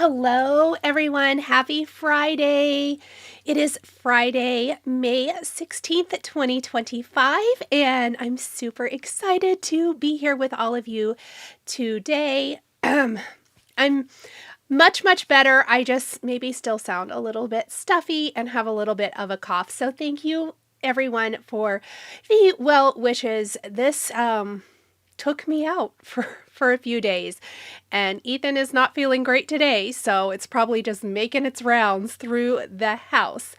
Hello, everyone. Happy Friday. It is Friday, May 16th, 2025, and I'm super excited to be here with all of you today. I'm much better. I just maybe still sound a little bit stuffy and have a little bit of a cough. So thank you, everyone, for the well wishes. This took me out for a few days, and Ethan is not feeling great today, so it's probably just making its rounds through the house.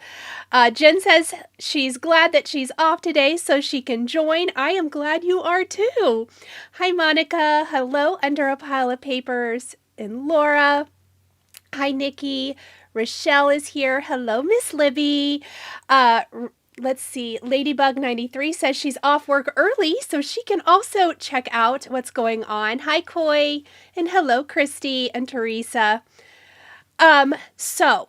Jen says she's glad that she's off today so she can join. I am glad you are too. Hi, Monica. Hello, under a pile of papers. And Laura. Hi, Nikki. Rochelle is here. Hello, Miss Libby. Let's see, Ladybug 93 says she's off work early so she can also check out what's going on. Hi, Koi, and hello, Christy and Teresa. So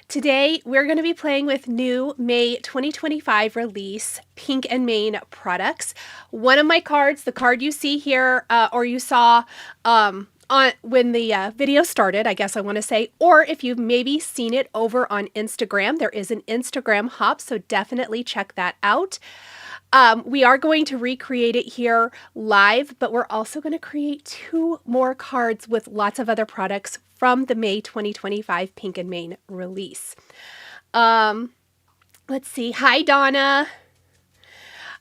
today we're going to be playing with new May 2025 release Pink and Main products. One of my cards, the card you see here, or you saw on when the video started, I guess I want to say, or if you've maybe seen it over on Instagram, there is an Instagram hop, so definitely check that out. We are going to recreate it here live, but we're also going to create 2 more cards with lots of other products from the May 2025 Pink and Main release. Let's see. Hi, Donna.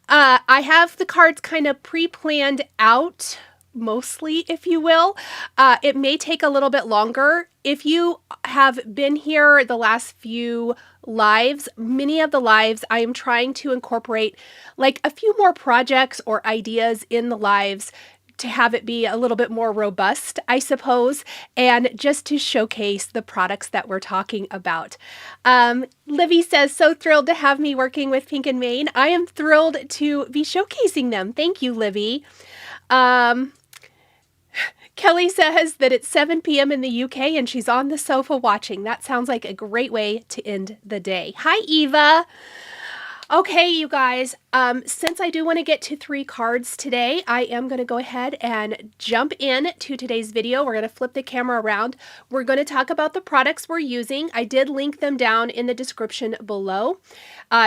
I have the cards kind of pre-planned out, mostly, if you will. It may take a little bit longer. If you have been here the last few lives, many of the lives, I am trying to incorporate like a few more projects or ideas in the lives to have it be a little bit more robust, I suppose, and just to showcase the products that we're talking about. Livy says, so thrilled to have me working with Pink and Main. I am thrilled to be showcasing them. Thank you, Livy. Kelly says that it's 7 p.m. in the UK and she's on the sofa watching. That sounds like a great way to end the day. Hi, Eva. Okay, you guys, since I do want to get to 3 cards today, I am going to go ahead and jump in to today's video. We're going to flip the camera around. We're going to talk about the products we're using. I did link them down in the description below.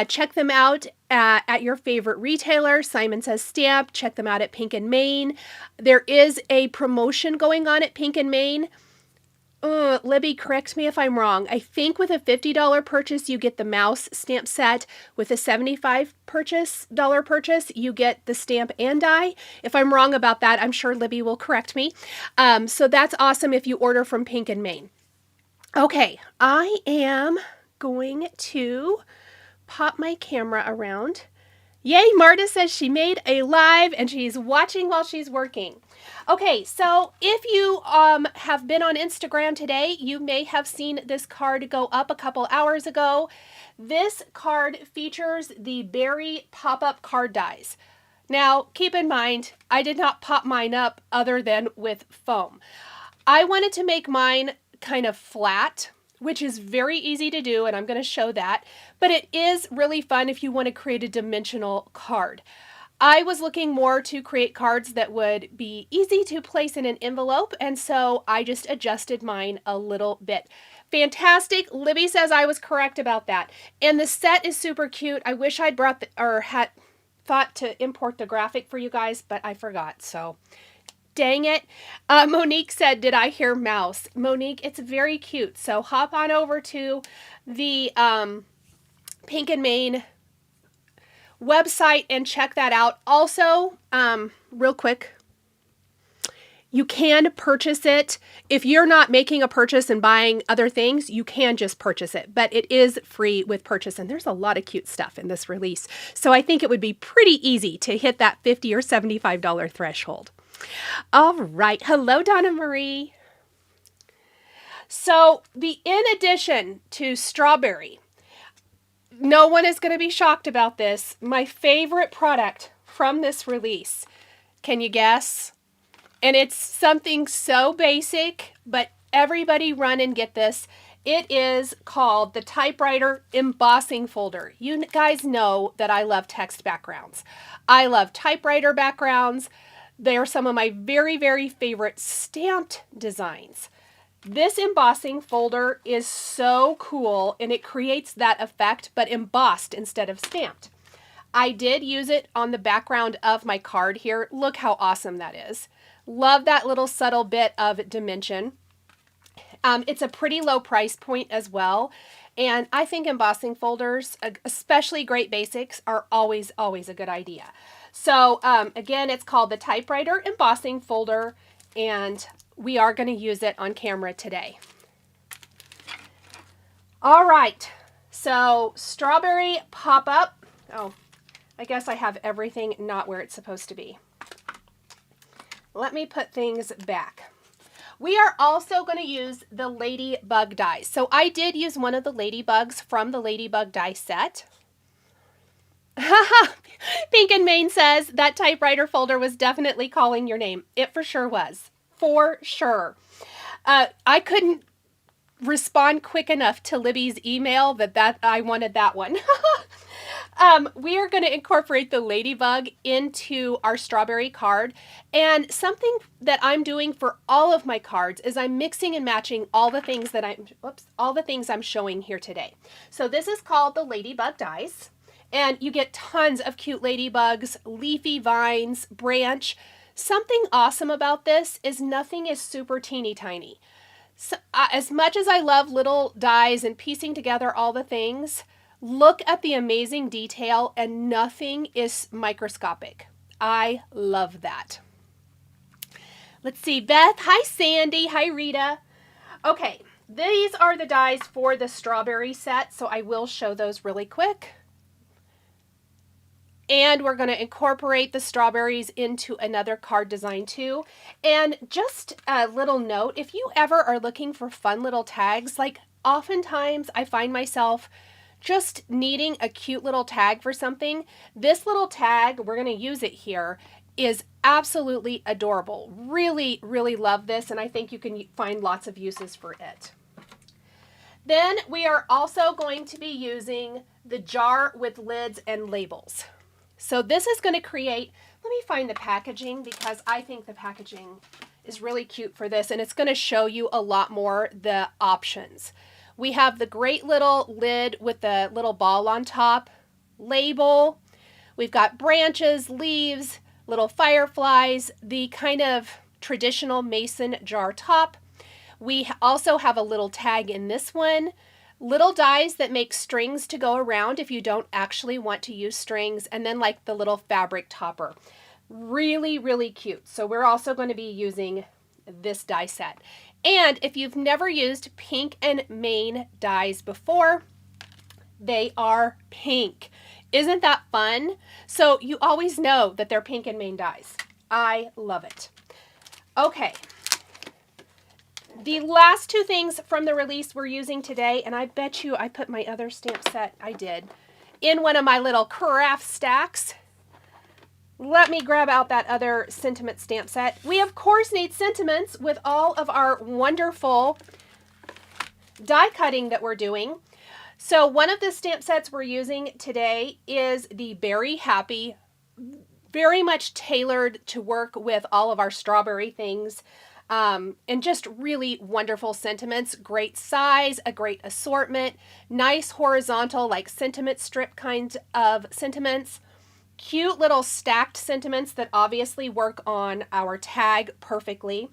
Check them out at your favorite retailer. Simon Says Stamp. Check them out at Pink and Main. There is a promotion going on at Pink and Main. Libby, correct me if I'm wrong. I think with a $50 purchase, you get the mouse stamp set. With a $75 purchase, you get the stamp and die. If I'm wrong about that, I'm sure Libby will correct me. So that's awesome if you order from Pink and Main. Okay, I am going to pop my camera around. Yay, Marta says she made a live and she's watching while she's working. Okay, so if you have been on Instagram today, you may have seen this card go up a couple hours ago. This card features the Berry pop-up card dies. Now, keep in mind, I did not pop mine up other than with foam. I wanted to make mine kind of flat, which is very easy to do, and I'm going to show that. But it is really fun if you want to create a dimensional card. I was looking more to create cards that would be easy to place in an envelope, and so I just adjusted mine a little bit. Fantastic. Libby says I was correct about that. And the set is super cute. I wish I'd brought had thought to import the graphic for you guys, but I forgot, so dang it. Monique said, did I hear mouse? Monique, it's very cute. So hop on over to the Pink and Main website and check that out. Also, real quick, you can purchase it. If you're not making a purchase and buying other things, you can just purchase it, but it is free with purchase, and there's a lot of cute stuff in this release. So I think it would be pretty easy to hit that $50 or $75 threshold. All right. Hello, Donna Marie. So in addition to strawberry, no one is going to be shocked about this. My favorite product from this release, can you guess? And it's something so basic, but everybody run and get this. It is called the typewriter embossing folder. You guys know that I love text backgrounds. I love typewriter backgrounds. They are some of my very, very favorite stamped designs. This embossing folder is so cool, and it creates that effect, but embossed instead of stamped. I did use it on the background of my card here. Look how awesome that is. Love that little subtle bit of dimension. It's a pretty low price point as well. And I think embossing folders, especially Great Basics, are always a good idea. So again, it's called the Typewriter Embossing Folder, and we are going to use it on camera today. All right, so strawberry pop-up. Oh, I guess I have everything not where it's supposed to be. Let me put things back. We are also going to use the Ladybug dies. So I did use one of the Ladybugs from the Ladybug die set. Pink and Maine says that typewriter folder was definitely calling your name. It for sure was. For sure. I couldn't respond quick enough to Libby's email that I wanted that one. We are going to incorporate the Ladybug into our strawberry card. And something that I'm doing for all of my cards is I'm mixing and matching all the things that I'm showing here today. So this is called the Ladybug dies. And you get tons of cute ladybugs, leafy vines, branch. Something awesome about this is nothing is super teeny tiny. So, as much as I love little dies and piecing together all the things, look at the amazing detail, and nothing is microscopic. I love that. Let's see, Beth. Hi, Sandy. Hi, Rita. Okay, these are the dies for the strawberry set, so I will show those really quick. And we're going to incorporate the strawberries into another card design too. And just a little note, if you ever are looking for fun little tags, like oftentimes I find myself just needing a cute little tag for something. This little tag, we're going to use it here, is absolutely adorable. Really, really love this, and I think you can find lots of uses for it. Then we are also going to be using the jar with lids and labels. So this is going to create, let me find the packaging because I think the packaging is really cute for this, and it's going to show you a lot more the options. We have the great little lid with the little ball on top, label. We've got branches, leaves, little fireflies, the kind of traditional mason jar top. We also have a little tag in this one. Little dies that make strings to go around if you don't actually want to use strings, and then like the little fabric topper. Really, really cute. So we're also going to be using this die set. And if you've never used Pink and Maine dies before, they are pink. Isn't that fun? So you always know that they're Pink and Maine dies. I love it. Okay. The last two things from the release we're using today, and I bet you I put my other stamp set, I did, in one of my little craft stacks. Let me grab out that other sentiment stamp set. We of course need sentiments with all of our wonderful die cutting that we're doing. So one of the stamp sets we're using today is the Berry Happy, very much tailored to work with all of our strawberry things. And just really wonderful sentiments, great size, a great assortment, nice horizontal like sentiment strip kind of sentiments, cute little stacked sentiments that obviously work on our tag perfectly.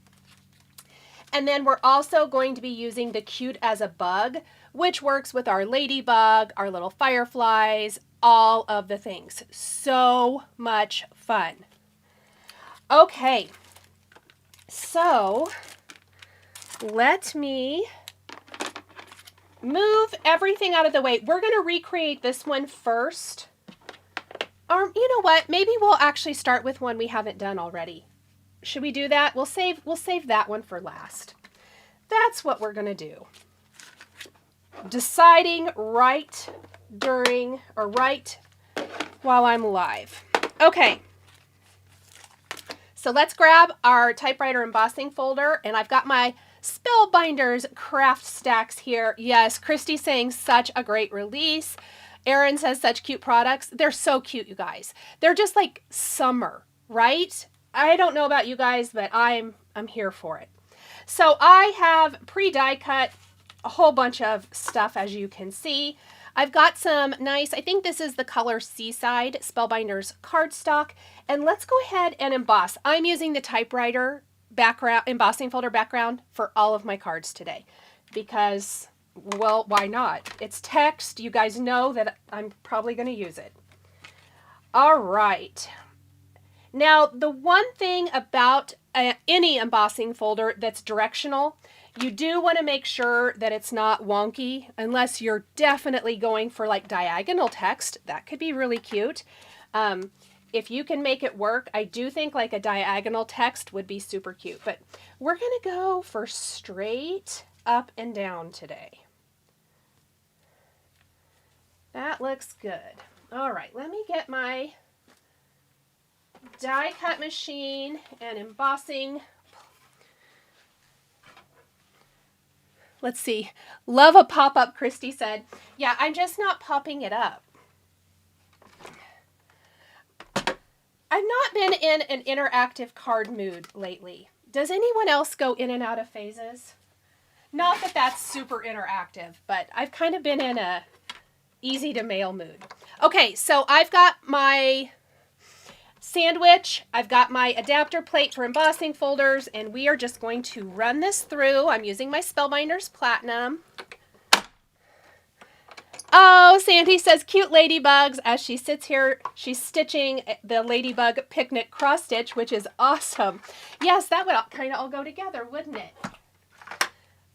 And then we're also going to be using the Cute as a Bug, which works with our ladybug, our little fireflies, all of the things. So much fun. Okay. So let me move everything out of the way. We're going to recreate this one first. Or you know what? Maybe we'll actually start with one we haven't done already. Should we do that? We'll save that one for last. That's what we're going to do. Deciding right during or right while I'm live. Okay. So let's grab our typewriter embossing folder, and I've got my Spellbinders craft stacks here. Yes, Christy's saying such a great release. Erin says such cute products. They're so cute, you guys. They're just like summer, right? I don't know about you guys, but I'm here for it. So I have pre-die cut a whole bunch of stuff, as you can see. I've got some nice, I think this is the color Seaside Spellbinders cardstock. And let's go ahead and emboss. I'm using the typewriter background, embossing folder background for all of my cards today because, well, why not? It's text. You guys know that I'm probably going to use it. All right. Now, the one thing about any embossing folder that's directional, you do want to make sure that it's not wonky, unless you're definitely going for like diagonal text. That could be really cute. If you can make it work, I do think like a diagonal text would be super cute, but we're going to go for straight up and down today. That looks good. All right, let me get my die cut machine and embossing. Let's see. Love a pop-up, Christy said. Yeah, I'm just not popping it up. I've not been in an interactive card mood lately. Does anyone else go in and out of phases? Not that that's super interactive, but I've kind of been in a easy to mail mood. Okay, so I've got my sandwich, I've got my adapter plate for embossing folders, and we are just going to run this through. I'm using my Spellbinders Platinum. Oh, Sandy says cute ladybugs. As she sits here, she's stitching the Ladybug Picnic cross stitch, which is awesome. Yes, that would kind of all go together, wouldn't it?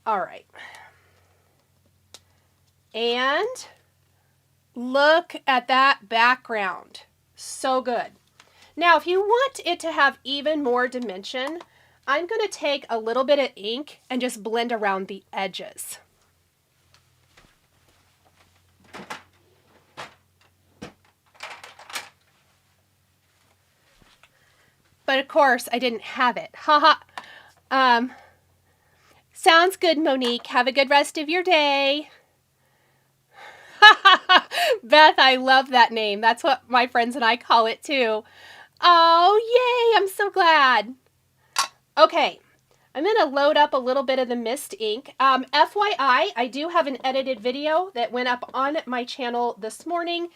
All right. And look at that background. So good. Now, if you want it to have even more dimension, I'm going to take a little bit of ink and just blend around the edges. But of course, I didn't have it. Haha. Sounds good, Monique. Have a good rest of your day. Beth, I love that name. That's what my friends and I call it too. Oh, yay. I'm so glad. Okay. I'm going to load up a little bit of the mist ink. FYI, I do have an edited video that went up on my channel this morning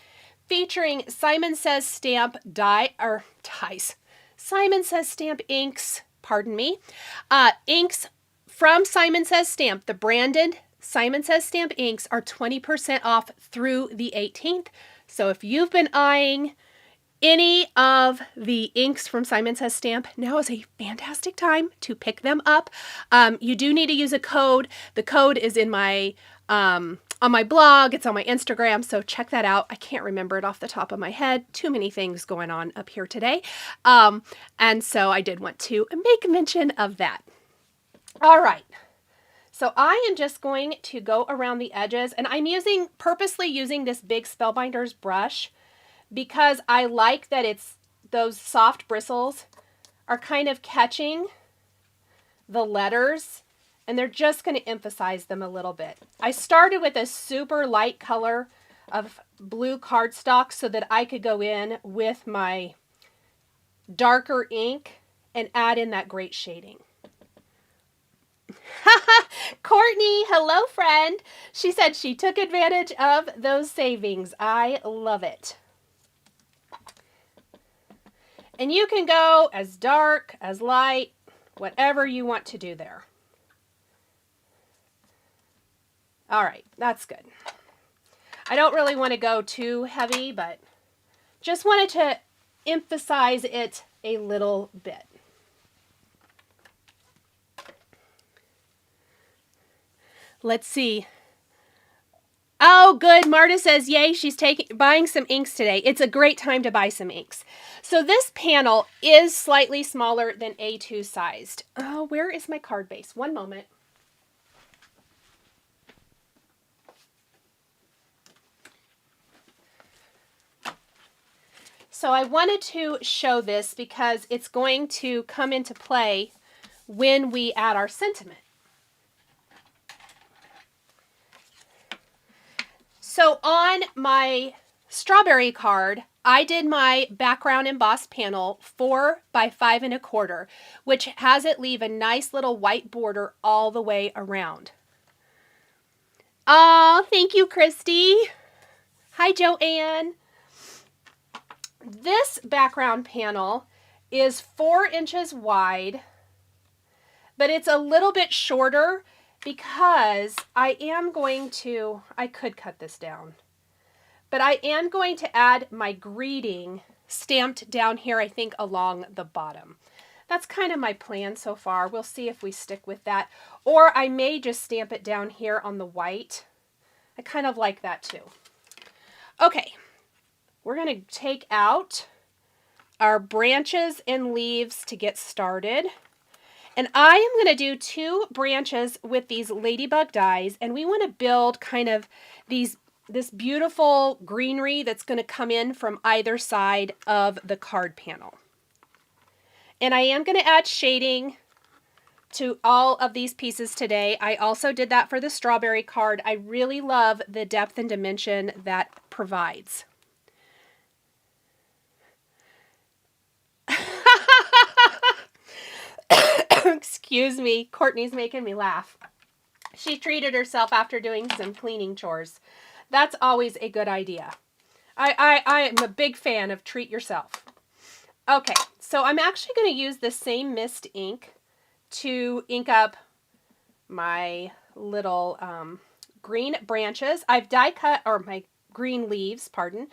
featuring Simon Says Stamp dies. Simon Says Stamp inks, pardon me, inks from Simon Says Stamp. The branded Simon Says Stamp inks are 20% off through the 18th. So if you've been eyeing any of the inks from Simon Says Stamp, now is a fantastic time to pick them up. You do need to use a code. The code is in my on my blog, it's on my Instagram, so check that out. I can't remember it off the top of my head. Too many things going on up here today. And so I did want to make mention of that. All right. So I am just going to go around the edges, and I'm purposely using this big Spellbinders brush because I like that those soft bristles are kind of catching the letters, and they're just going to emphasize them a little bit. I started with a super light color of blue cardstock so that I could go in with my darker ink and add in that great shading. Courtney, hello friend. She said she took advantage of those savings. I love it. And you can go as dark, as light, whatever you want to do there. All right, that's good. I don't really want to go too heavy, but just wanted to emphasize it a little bit. Let's see. Oh, good. Marta says, yay, she's buying some inks today. It's a great time to buy some inks. So this panel is slightly smaller than A2 sized. Oh, where is my card base? One moment. So I wanted to show this because it's going to come into play when we add our sentiment. So on my strawberry card, I did my background embossed panel 4 by 5 1/4, which has it leave a nice little white border all the way around. Oh, thank you, Christy. Hi, Joanne. This background panel is 4 inches wide, but it's a little bit shorter because I could cut this down, but I am going to add my greeting stamped down here, I think, along the bottom. That's kind of my plan so far. We'll see if we stick with that, or I may just stamp it down here on the white. I kind of like that too. Okay, we're going to take out our branches and leaves to get started. And I am going to do 2 branches with these Ladybug dies, and we want to build kind of this beautiful greenery that's going to come in from either side of the card panel. And I am going to add shading to all of these pieces today. I also did that for the strawberry card. I really love the depth and dimension that provides. Excuse me, Courtney's making me laugh. She treated herself after doing some cleaning chores. That's always a good idea. I am a big fan of treat yourself. Okay, so I'm actually going to use the same mist ink to ink up my little green branches. I've die cut, or my green leaves, pardon.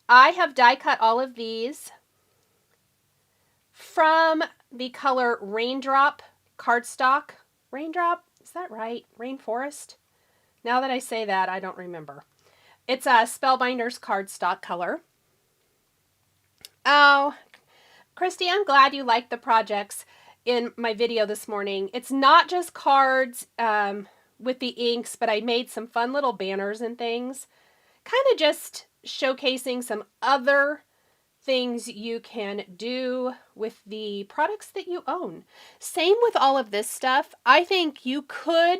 I have die cut all of these from the color Raindrop cardstock. Raindrop, is that right? Rainforest? Now that I say that, I don't remember. It's a Spellbinders cardstock color. Oh, Christy, I'm glad you liked the projects in my video this morning. It's not just cards with the inks, but I made some fun little banners and things. Kind of just showcasing some other things you can do with the products that you own. Same with all of this stuff. I think you could,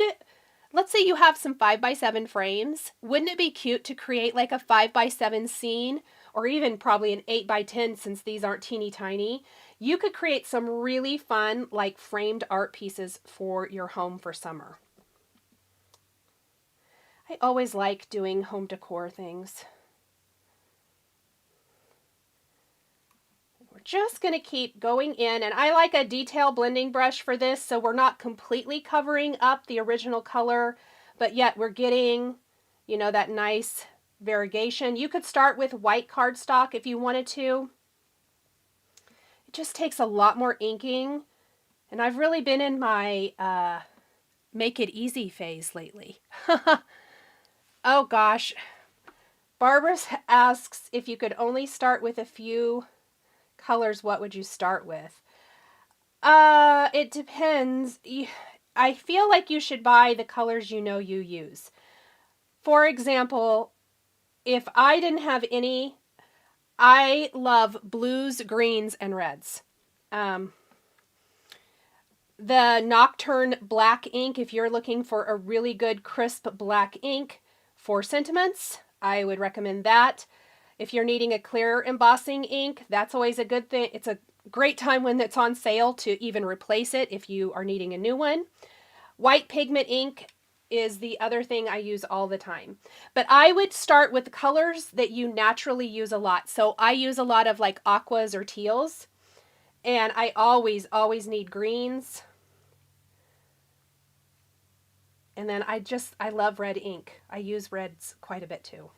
let's say you have some 5x7 frames. Wouldn't it be cute to create like a 5x7 scene, or even probably an 8x10 since these aren't teeny tiny? You could create some really fun like framed art pieces for your home for summer. I always like doing home decor things. Just going to keep going in, and I like a detail blending brush for this, so we're not completely covering up the original color, but yet we're getting, you know, that nice variegation. You could start with white cardstock if you wanted to. It just takes a lot more inking, and I've really been in my make it easy phase lately. Oh gosh, Barbara asks if you could only start with a few colors, what would you start with? It depends. I feel like you should buy the colors you know you use. For example, if I didn't have any, I love blues, greens, and reds. The Nocturne black ink, if you're looking for a really good crisp black ink for sentiments, I would recommend that. If you're needing a clear embossing ink, that's always a good thing. It's a great time when it's on sale to even replace it if you are needing a new one. White pigment ink is the other thing I use all the time. But I would start with the colors that you naturally use a lot. So I use a lot of like aquas or teals. And I always need greens. And then I love red ink. I use reds quite a bit too.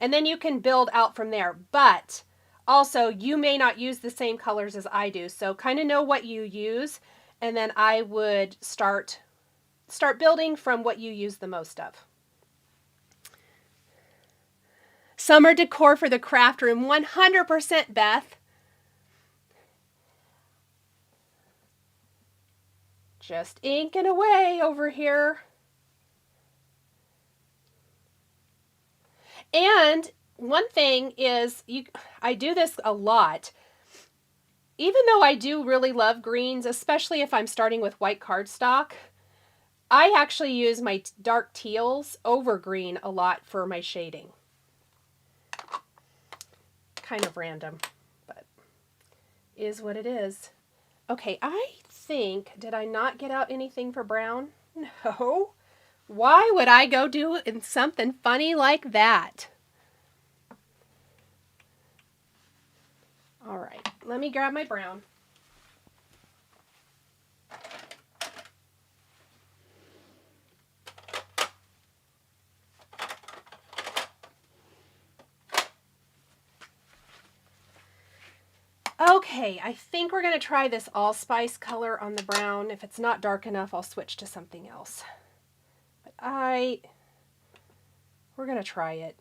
And then you can build out from there. But also, you may not use the same colors as I do. So kind of know what you use. And then I would start building from what you use the most of. Summer decor for the craft room, 100% Beth. Just inking away over here. And one thing is, I do this a lot. Even though I do really love greens, especially if I'm starting with white cardstock, I actually use my dark teals over green a lot for my shading. kind of random, but is what it is. Okay, I think, did I not get out anything for brown? No. Why would I go do something funny like that? All right, let me grab my brown. Okay, I think we're going to try this allspice color on the brown. If it's not dark enough, I'll switch to something else. But we're going to try it.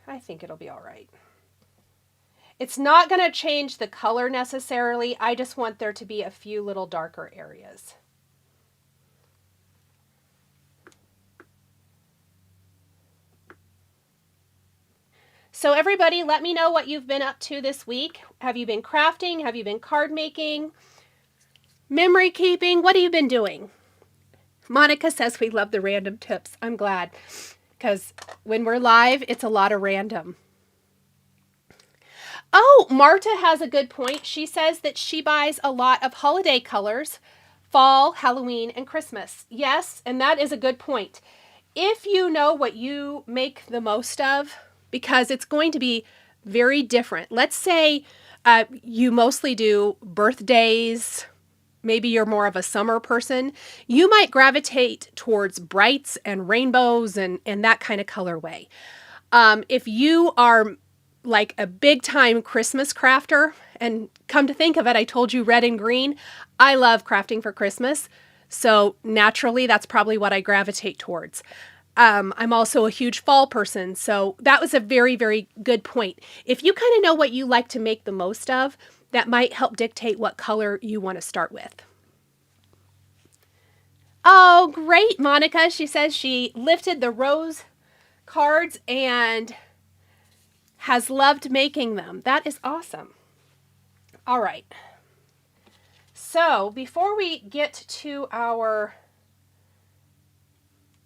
I think it'll be all right. It's not going to change the color necessarily. I just want there to be a few little darker areas. So everybody, let me know what you've been up to this week. Have you been crafting? Have you been card making? Memory keeping? What have you been doing? Monica says we love the random tips. I'm glad, because when we're live, it's a lot of random. Oh, Marta has a good point. She says that she buys a lot of holiday colors, fall, Halloween, and Christmas. Yes, and that is a good point. If you know what you make the most of, because it's going to be very different. Let's say you mostly do birthdays, maybe you're more of a summer person, you might gravitate towards brights and rainbows and that kind of colorway. If you are like a big time Christmas crafter, and come to think of it, I told you red and green, I love crafting for Christmas. So naturally, that's probably what I gravitate towards. I'm also a huge fall person, so that was a very, very good point. If you kind of know what you like to make the most of, that might help dictate what color you want to start with. Oh, great, Monica. She says she lifted the rose cards and has loved making them. That is awesome. All right. So before we get to our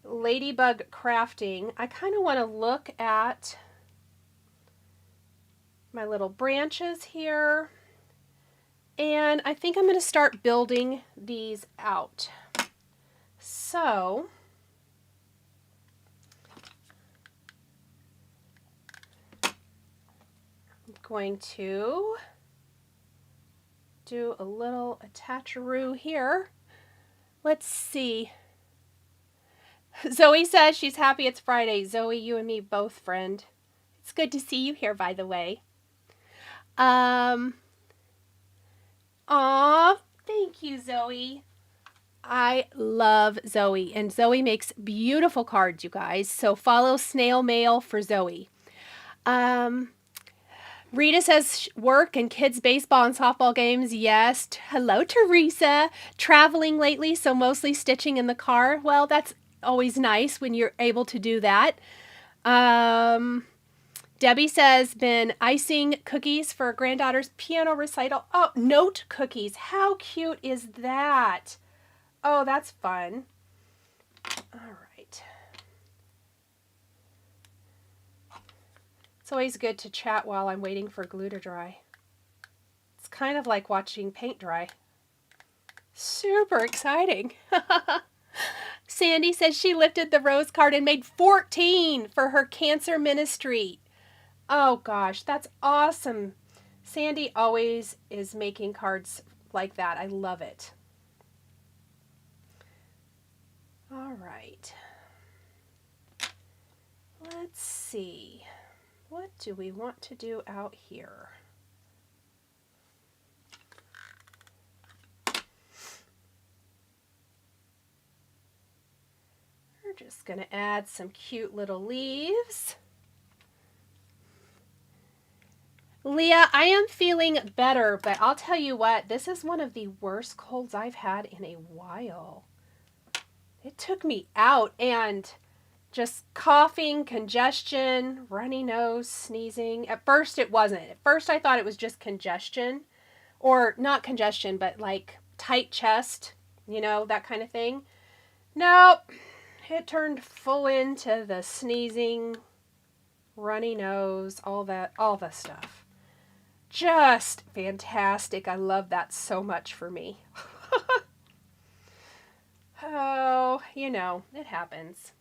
Ladybug crafting, I kind of want to look at my little branches here, and I think I'm going to start building these out. So I'm going to do a little attach-a-roo here. Let's see. Zoe says she's happy it's Friday. Zoe, you and me both, friend. It's good to see you here, by the way. Aw, thank you, Zoe. I love Zoe, and Zoe makes beautiful cards, you guys. So follow Snail Mail for Zoe. Rita says work and kids' baseball and softball games. Yes. Hello, Teresa. Traveling lately, so mostly stitching in the car. Well, that's always nice when you're able to do that. Debbie says, been icing cookies for granddaughter's piano recital. Oh, note cookies. How cute is that? Oh, that's fun. All right. It's always good to chat while I'm waiting for glue to dry. It's kind of like watching paint dry. Super exciting. Sandy says she lifted the rose card and made 14 for her cancer ministry. Oh gosh, that's awesome. Sandy always is making cards like that. I love it. All right. Let's see. What do we want to do out here? We're just going to add some cute little leaves. Leah, I am feeling better, but I'll tell you what, this is one of the worst colds I've had in a while. It took me out, and just coughing, congestion, runny nose, sneezing. At first it wasn't. At first I thought it was just congestion, or not congestion, but like tight chest, you know, that kind of thing. Nope. It turned full into the sneezing, runny nose, all the stuff. Just fantastic. I love that so much for me. Oh, you know, it happens.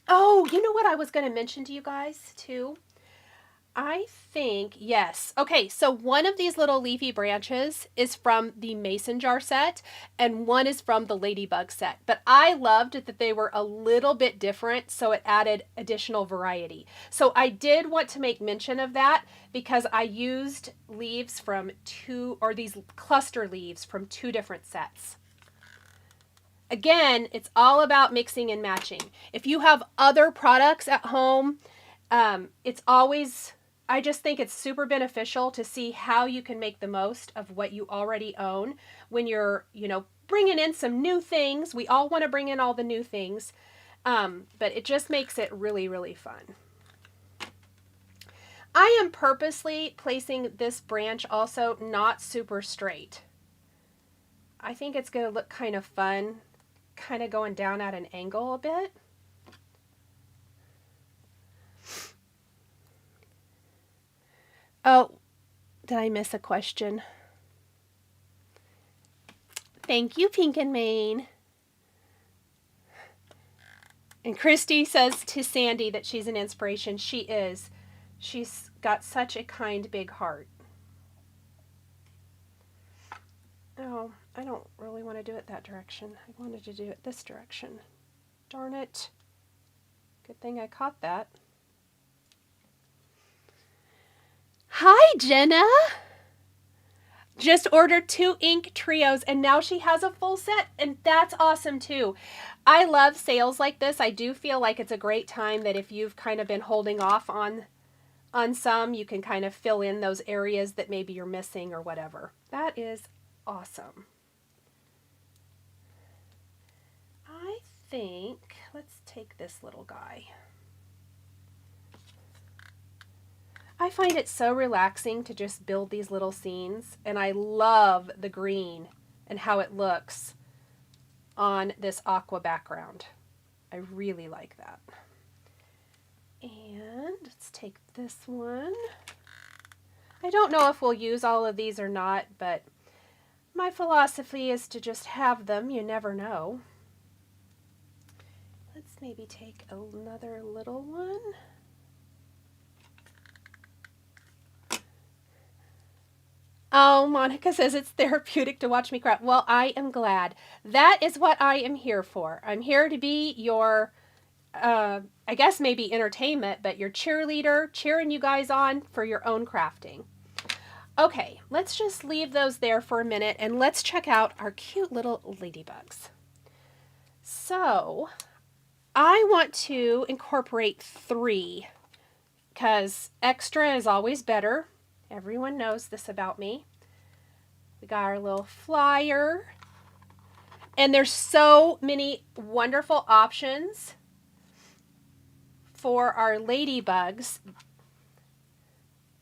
Oh, you know what I was going to mention to you guys too? I think, yes. Okay, so one of these little leafy branches is from the mason jar set, and one is from the ladybug set. But I loved that they were a little bit different, so it added additional variety. So I did want to make mention of that because I used leaves from these cluster leaves from two different sets. Again, it's all about mixing and matching. If you have other products at home, it's always... I just think it's super beneficial to see how you can make the most of what you already own when you're, you know, bringing in some new things. We all want to bring in all the new things, but it just makes it really, really fun. I am purposely placing this branch also not super straight. I think it's going to look kind of fun, kind of going down at an angle a bit. Oh, did I miss a question? Thank you, Pink and Mane. And Christy says to Sandy that she's an inspiration. She is. She's got such a kind, big heart. Oh, I don't really want to do it that direction. I wanted to do it this direction. Darn it. Good thing I caught that. Hi, Jenna. Just ordered 2 ink trios and now she has a full set, and that's awesome too. I love sales like this. I do feel like it's a great time that if you've kind of been holding off on some, you can kind of fill in those areas that maybe you're missing or whatever. That is awesome. I think, let's take this little guy. I find it so relaxing to just build these little scenes, and I love the green and how it looks on this aqua background. I really like that. And let's take this one. I don't know if we'll use all of these or not, but my philosophy is to just have them. You never know. Let's maybe take another little one. Oh, Monica says it's therapeutic to watch me craft. Well, I am glad. That is what I am here for. I'm here to be your, I guess maybe entertainment, but your cheerleader, cheering you guys on for your own crafting. Okay, let's just leave those there for a minute and let's check out our cute little ladybugs. So, I want to incorporate 3 because extra is always better. Everyone knows this about me. We got our little flyer. And there's so many wonderful options for our ladybugs.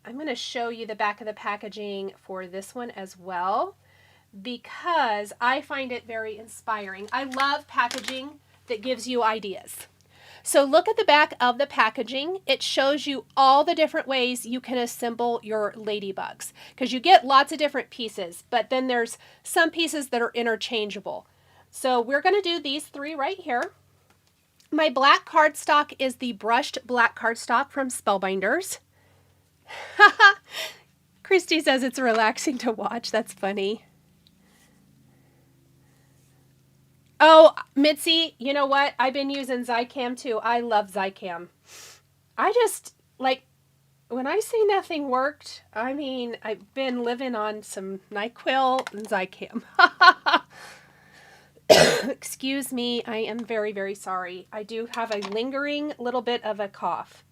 I'm going to show you the back of the packaging for this one as well, because I find it very inspiring. I love packaging that gives you ideas. So look at the back of the packaging. It shows you all the different ways you can assemble your ladybugs, because you get lots of different pieces, but then there's some pieces that are interchangeable. So we're going to do these 3 right here. My black cardstock is the brushed black cardstock from Spellbinders. Christy says it's relaxing to watch. That's funny. Oh, Mitzi, you know what? I've been using Zycam too. I love Zycam. I just, like, when I say nothing worked, I mean, I've been living on some NyQuil and Zycam. Excuse me, I am very, very sorry. I do have a lingering little bit of a cough.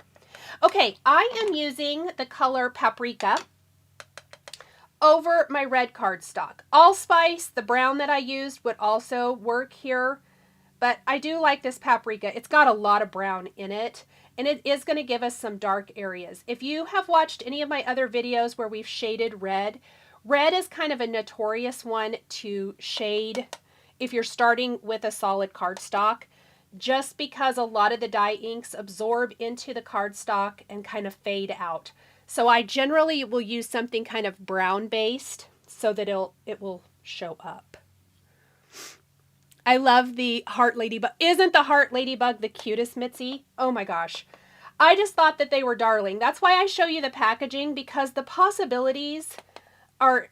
Okay, I am using the color Paprika over my red cardstock. Allspice, the brown that I used, would also work here, but I do like this Paprika. It's got a lot of brown in it, and it is going to give us some dark areas. If you have watched any of my other videos where we've shaded red, red is kind of a notorious one to shade if you're starting with a solid cardstock, just because a lot of the dye inks absorb into the cardstock and kind of fade out. So I generally will use something kind of brown based so that it will show up. I love the heart ladybug. Isn't the heart ladybug the cutest, Mitzi? Oh my gosh. I just thought that they were darling. That's why I show you the packaging, because the possibilities are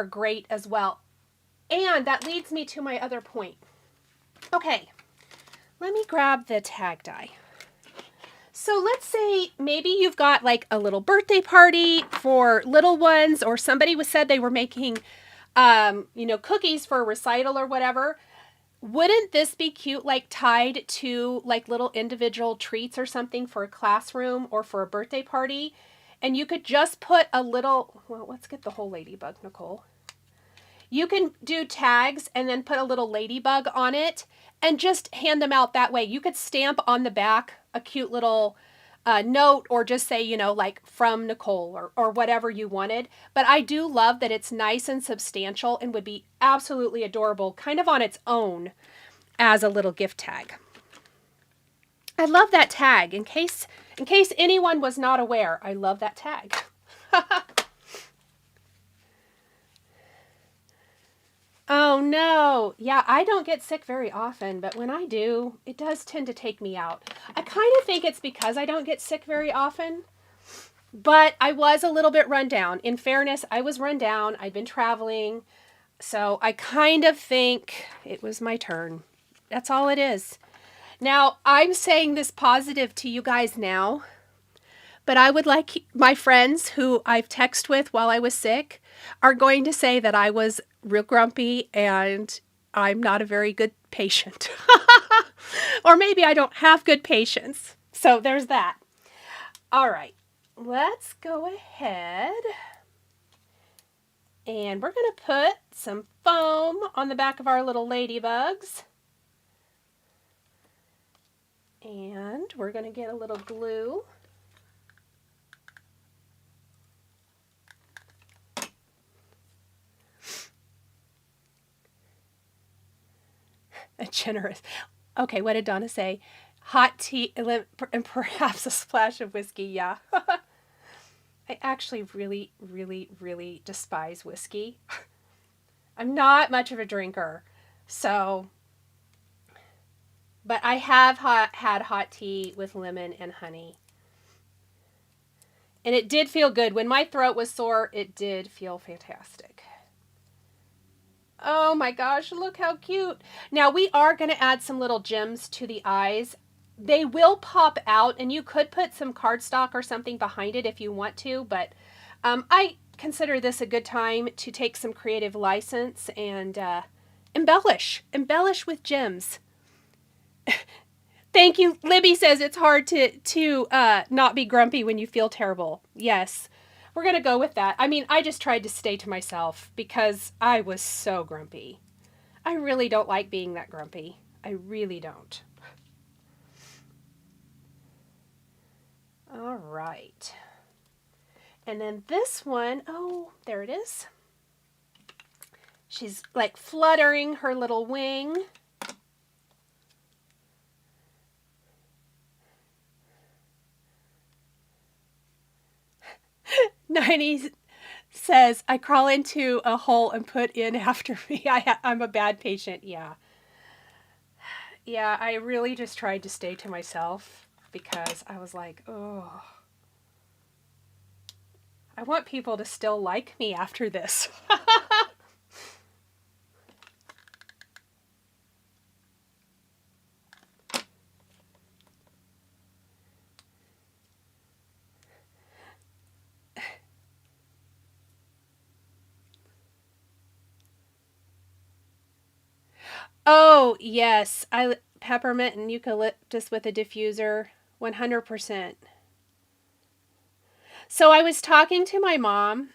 great as well. And that leads me to my other point. Okay, let me grab the tag die. So let's say maybe you've got like a little birthday party for little ones, or somebody said they were making, cookies for a recital or whatever. Wouldn't this be cute, like tied to like little individual treats or something for a classroom or for a birthday party? And you could just put a little, well, let's get the whole ladybug, Nicole. You can do tags and then put a little ladybug on it and just hand them out that way. You could stamp on the back a cute little note, or just say, like from Nichol or whatever you wanted. But I do love that it's nice and substantial and would be absolutely adorable kind of on its own as a little gift tag. I love that tag. In case anyone was not aware, I love that tag. Oh no. Yeah, I don't get sick very often, but when I do, it does tend to take me out. I kind of think it's because I don't get sick very often, but I was a little bit run down. In fairness, I was run down. I'd been traveling, so I kind of think it was my turn. That's all it is. Now, I'm saying this positive to you guys now, but I would like my friends who I've texted with while I was sick are going to say that I was real grumpy and I'm not a very good patient. Or maybe I don't have good patience. So there's that. All right, let's go ahead and we're going to put some foam on the back of our little ladybugs. And we're going to get a little glue. Generous. Okay, what did Donna say? Hot tea and perhaps a splash of whiskey. Yeah. I actually really, really, really despise whiskey. I'm not much of a drinker, so, but I have had hot tea with lemon and honey. And it did feel good. When my throat was sore, it did feel fantastic. Oh my gosh, look how cute. Now we are going to add some little gems to the eyes. They will pop out, and you could put some cardstock or something behind it if you want to, but I consider this a good time to take some creative license and embellish with gems. Thank you. Libby says it's hard to not be grumpy when you feel terrible. Yes. We're going to go with that. I mean, I just tried to stay to myself because I was so grumpy. I really don't like being that grumpy. I really don't. All right. And then this one, oh, there it is. She's like fluttering her little wing. Ninety says, I crawl into a hole and put in after me. I'm a bad patient. Yeah. Yeah, I really just tried to stay to myself because I was like, oh, I want people to still like me after this. Oh, yes. Peppermint and eucalyptus with a diffuser. 100%. So I was talking to my mom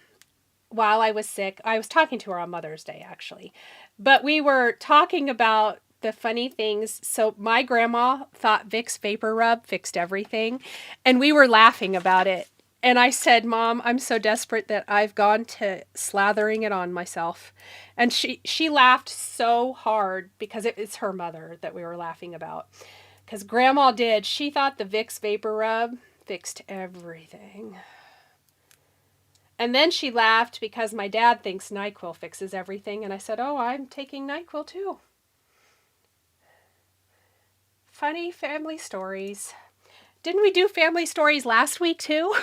while I was sick. I was talking to her on Mother's Day, actually. But we were talking about the funny things. So my grandma thought Vicks Vapor Rub fixed everything. And we were laughing about it. And I said, Mom, I'm so desperate that I've gone to slathering it on myself. And she laughed so hard because it's her mother that we were laughing about. Because Grandma did. She thought the Vicks Vapor Rub fixed everything. And then she laughed because my dad thinks NyQuil fixes everything. And I said, oh, I'm taking NyQuil too. Funny family stories. Didn't we do family stories last week too?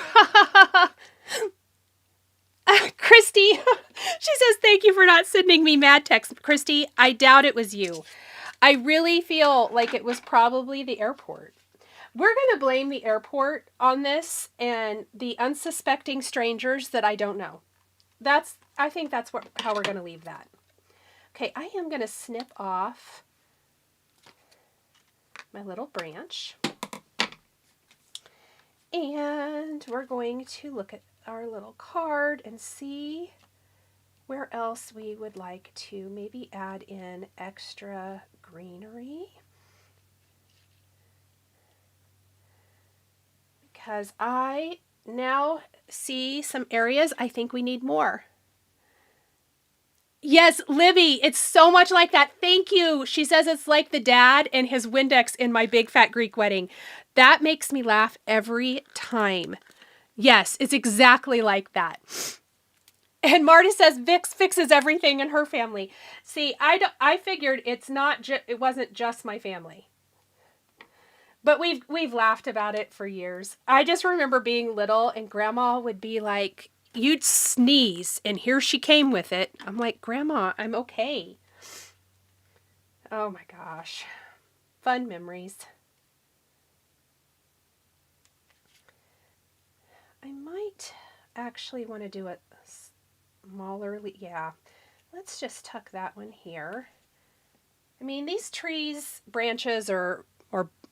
Christy, she says, thank you for not sending me mad text. Christy, I doubt it was you. I really feel like it was probably the airport. We're going to blame the airport on this and the unsuspecting strangers that I don't know. I think that's how we're going to leave that. Okay, I am going to snip off my little branch. And we're going to look at our little card and see where else we would like to maybe add in extra greenery. Because I now see some areas I think we need more. Yes, Libby, it's so much like that. Thank you. She says it's like the dad and his Windex in my big fat Greek wedding. That makes me laugh every time. Yes, it's exactly like that. And Marta says Vix fixes everything in her family. See, I figured it wasn't just my family. But we've laughed about it for years. I just remember being little and Grandma would be like, you'd sneeze and here she came with it. I'm like, Grandma, I'm okay. Oh my gosh. Fun memories. I might actually want to do it smaller. Yeah, let's just tuck that one here. I mean, these trees, branches, or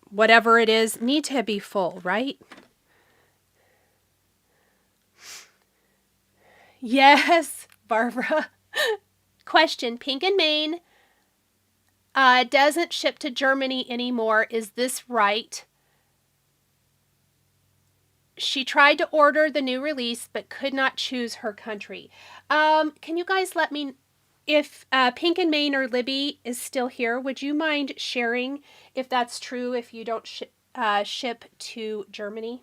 whatever it is, need to be full, right? Yes, Barbara. Question, Pink and Main doesn't ship to Germany anymore. Is this right? She tried to order the new release, but could not choose her country. Can you guys let me, if Pink and Main or Libby is still here, would you mind sharing if that's true, if you don't ship to Germany?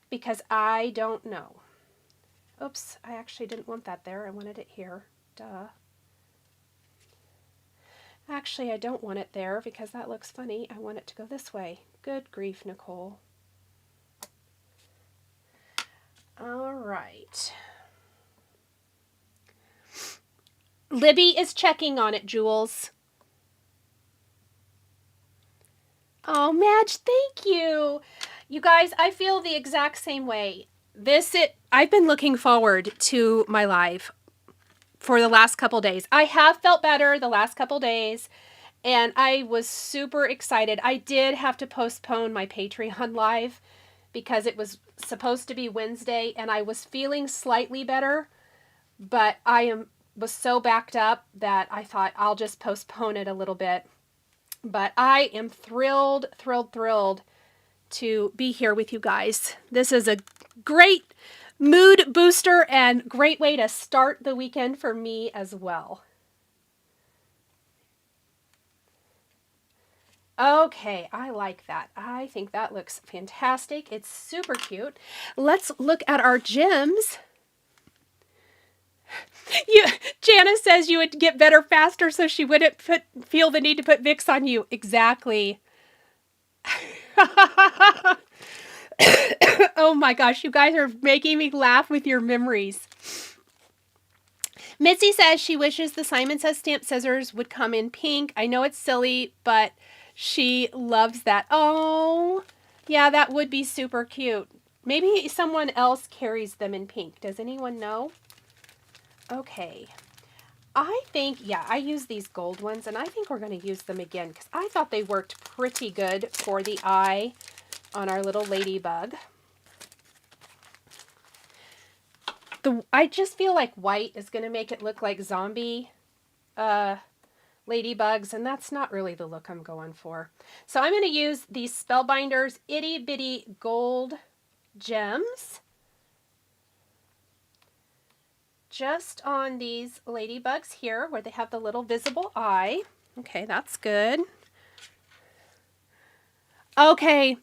Because I don't know. Oops, I actually didn't want that there. I wanted it here. Duh. Actually, I don't want it there because that looks funny. I want it to go this way. Good grief, Nicole. All right. Libby is checking on it, Jules. Oh, Madge, thank you. You guys, I feel the exact same way. I've been looking forward to my live for the last couple days. I have felt better the last couple days, and I was super excited. I did have to postpone my Patreon live because it was supposed to be Wednesday, and I was feeling slightly better, but was so backed up that I thought I'll just postpone it a little bit. But I am thrilled to be here with you guys. This is a great mood booster and great way to start the weekend for me as well. Okay, I like that. I think that looks fantastic. It's super cute. Let's look at our gems. Janice says you would get better faster so she wouldn't feel the need to put Vicks on you. Exactly. Oh my gosh, you guys are making me laugh with your memories. Mitzi says she wishes the Simon Says stamp scissors would come in pink. I know it's silly, but she loves that. Oh, yeah, that would be super cute. Maybe someone else carries them in pink. Does anyone know? Okay. I think, yeah, I use these gold ones, and I think we're going to use them again because I thought they worked pretty good for the eye on our little ladybug. I just feel like white is going to make it look like zombie ladybugs, and that's not really the look I'm going for. So I'm going to use these Spellbinders itty bitty gold gems just on these ladybugs here where they have the little visible eye. Okay, that's good. Okay,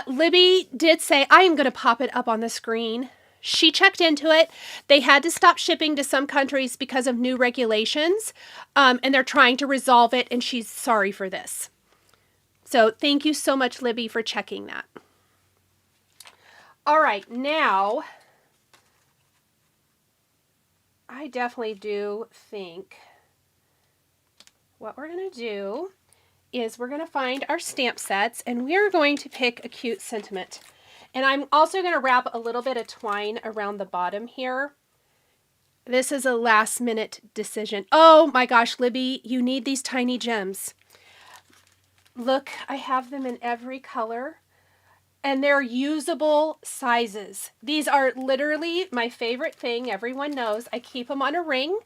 Libby did say, I am going to pop it up on the screen. She checked into it. They had to stop shipping to some countries because of new regulations, and they're trying to resolve it, and she's sorry for this. So thank you so much, Libby, for checking that. All right, now I definitely do think what we're going to do is we're going to find our stamp sets, and we're going to pick a cute sentiment. And I'm also going to wrap a little bit of twine around the bottom here. This is a last minute decision. Oh my gosh, Libby, you need these tiny gems. Look, I have them in every color, and they're usable sizes. These are literally my favorite thing. Everyone knows I keep them on a ring,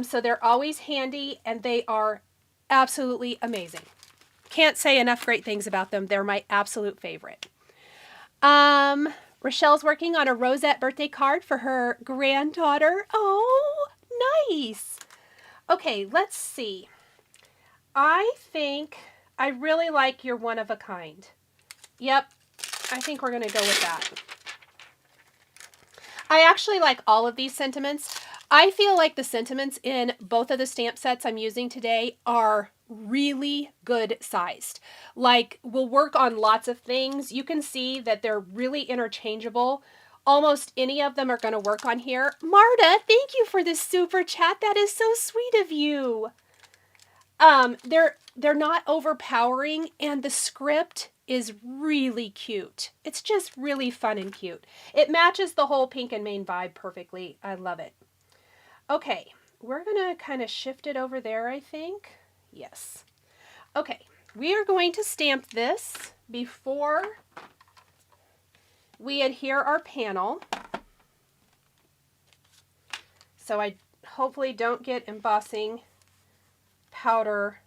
so they're always handy, and they are absolutely amazing. Can't say enough great things about them. They're my absolute favorite. Rochelle's working on a rosette birthday card for her granddaughter. Oh, nice. Okay, let's see. I think I really like your one of a kind. Yep, I think we're going to go with that. I actually like all of these sentiments. I feel like the sentiments in both of the stamp sets I'm using today are really good sized. Like, will work on lots of things. You can see that they're really interchangeable. Almost any of them are going to work on here. Marta, thank you for this super chat. That is so sweet of you. They're not overpowering, and the script is really cute. It's just really fun and cute. It matches the whole Pink and Main vibe perfectly. I love it. Okay, we're gonna kind of shift it over there, I think. Yes. Okay, we are going to stamp this before we adhere our panel. So I hopefully don't get embossing powder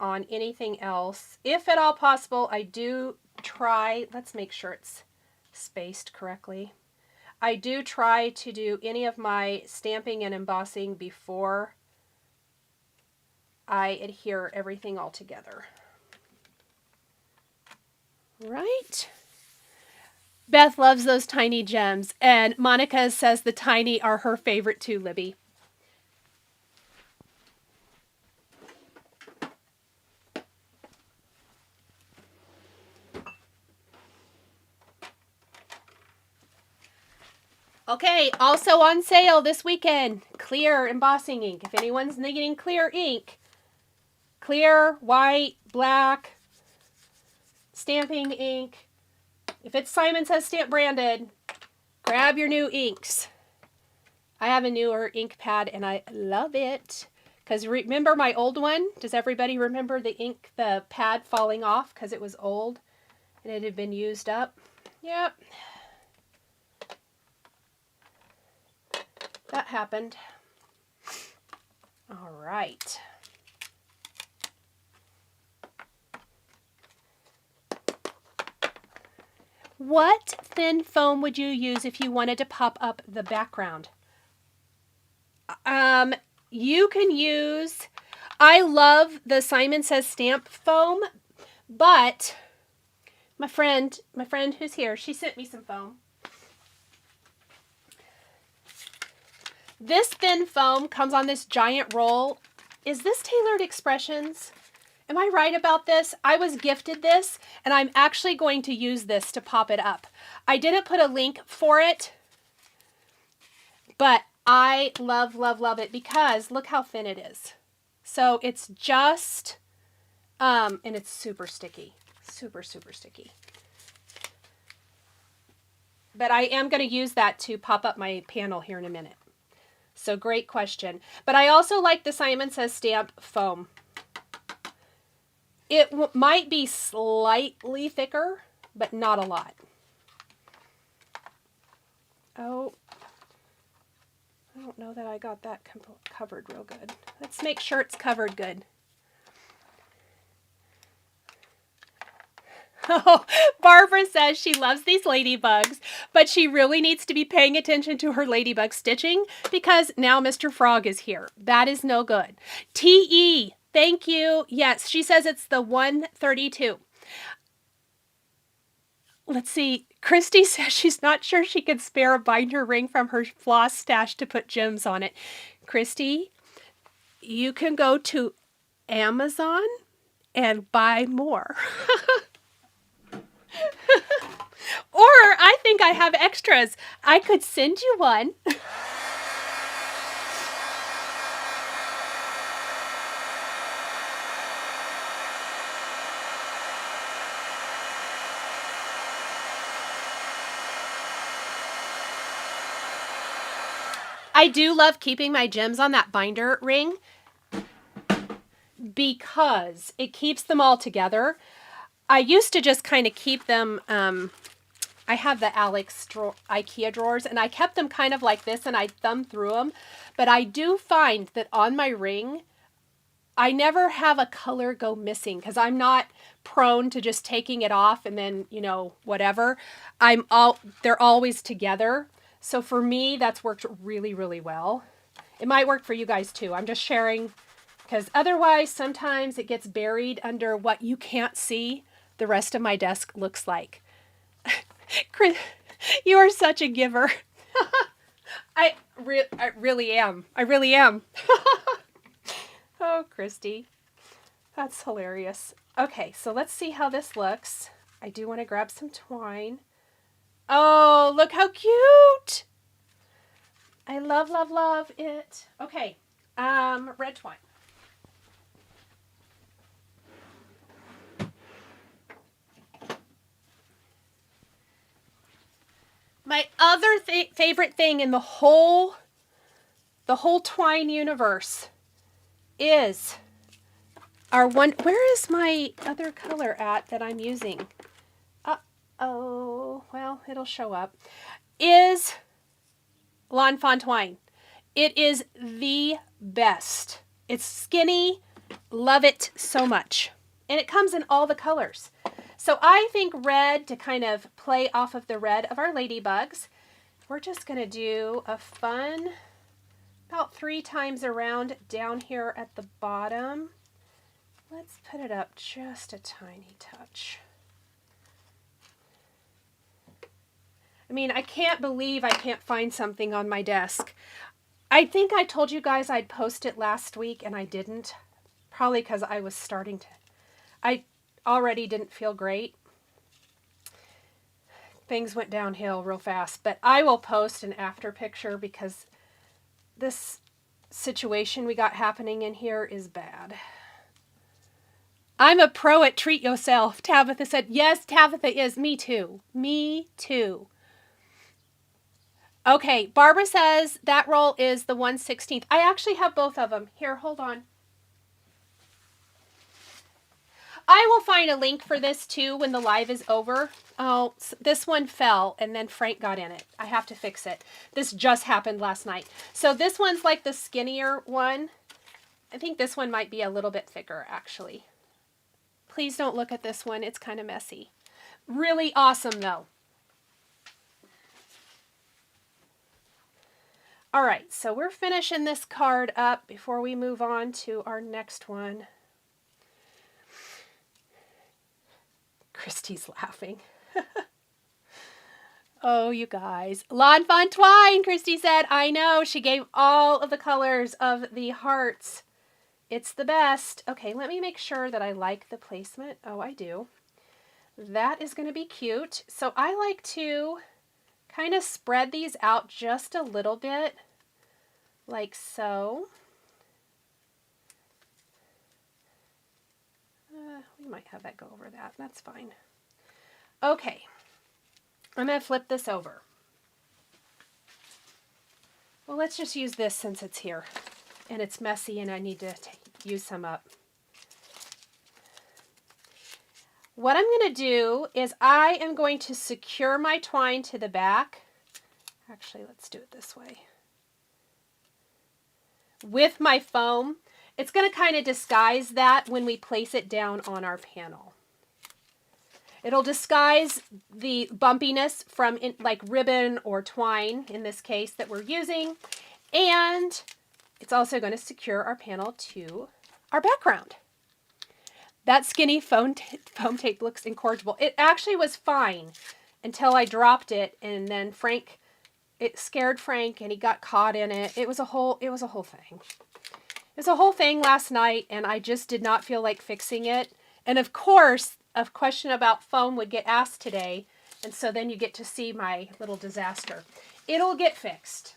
on anything else. If at all possible, I do try, let's make sure it's spaced correctly. I do try to do any of my stamping and embossing before I adhere everything all together. Right? Beth loves those tiny gems, and Monica says the tiny are her favorite too, Libby. Okay, also on sale this weekend, clear embossing ink. If anyone's needing clear ink, clear, white, black, stamping ink. If it's Simon Says Stamp branded, grab your new inks. I have a newer ink pad and I love it. Because remember my old one? Does everybody remember the ink, the pad falling off because it was old and it had been used up? Yep. That happened. All right. What thin foam would you use if you wanted to pop up the background? You can use, I love the Simon Says Stamp foam, but my friend who's here, she sent me some foam. This thin foam comes on this giant roll. Is this Tailored Expressions? Am I right about this? I was gifted this, and I'm actually going to use this to pop it up. I didn't put a link for it, but I love, love, love it because look how thin it is. So it's just, and it's super sticky. Super, super sticky. But I am going to use that to pop up my panel here in a minute. So great question. But I also like the Simon Says Stamp foam. It might be slightly thicker, but not a lot. Oh, I don't know that I got that covered real good. Let's make sure it's covered good. Oh, Barbara says she loves these ladybugs, but she really needs to be paying attention to her ladybug stitching because now Mr. Frog is here. That is no good. T.E., thank you. Yes, she says it's the 132. Let's see. Christy says she's not sure she could spare a binder ring from her floss stash to put gems on it. Christy, you can go to Amazon and buy more. Or I think I have extras. I could send you one. I do love keeping my gems on that binder ring because it keeps them all together. I used to just kind of keep them, I have the IKEA drawers, and I kept them kind of like this, and I thumb through them. But I do find that on my ring, I never have a color go missing because I'm not prone to just taking it off and then, you know, whatever. They're always together. So for me, that's worked really, really well. It might work for you guys too. I'm just sharing because otherwise sometimes it gets buried under what you can't see the rest of my desk looks like. Chris, you are such a giver. I really am. I really am. Oh, Christy. That's hilarious. Okay, so let's see how this looks. I do want to grab some twine. Oh, look how cute. I love, love, love it. Okay, red twine. My other favorite thing in the whole twine universe is our one. Where is my other color at that I'm using? Oh, well, it'll show up. Is Lawn Fawn twine. It is the best. It's skinny. Love it so much. And it comes in all the colors. So I think red, to kind of play off of the red of our ladybugs, we're just going to do a fun, about 3 times around down here at the bottom. Let's put it up just a tiny touch. I mean, I can't believe I can't find something on my desk. I think I told you guys I'd post it last week and I didn't. Probably because I was starting to... I already didn't feel great. Things went downhill real fast. But I will post an after picture because this situation we got happening in here is bad. I'm a pro at treat yourself, Tabitha said. Yes, Tabitha is. Me too. Me too. Okay, Barbara says that roll is the 1/16. I actually have both of them. Here, hold on. I will find a link for this too when the live is over. Oh, this one fell and then Frank got in it. I have to fix it. This just happened last night. So this one's like the skinnier one. I think this one might be a little bit thicker actually. Please don't look at this one. It's kind of messy. Really awesome though. All right, so we're finishing this card up before we move on to our next one. Christy's laughing. Oh, you guys. Lawn Fawn twine, Christy said. I know. She gave all of the colors of the hearts. It's the best. Okay, let me make sure that I like the placement. Oh, I do. That is going to be cute. So I like to kind of spread these out just a little bit, like so. We might have that go over that. That's fine. Okay, I'm going to flip this over. Well, let's just use this since it's here and it's messy and I need to use some up. What I'm going to do is I am going to secure my twine to the back. Actually, let's do it this way. With my foam. It's going to kind of disguise that when we place it down on our panel. It'll disguise the bumpiness from like ribbon or twine, in this case, that we're using. And it's also going to secure our panel to our background. That skinny foam tape looks incorrigible. It actually was fine until I dropped it, and then it scared Frank, and he got caught in it. It was a whole thing. It was a whole thing last night, and I just did not feel like fixing it. And of course, a question about foam would get asked today, and so then you get to see my little disaster. It'll get fixed.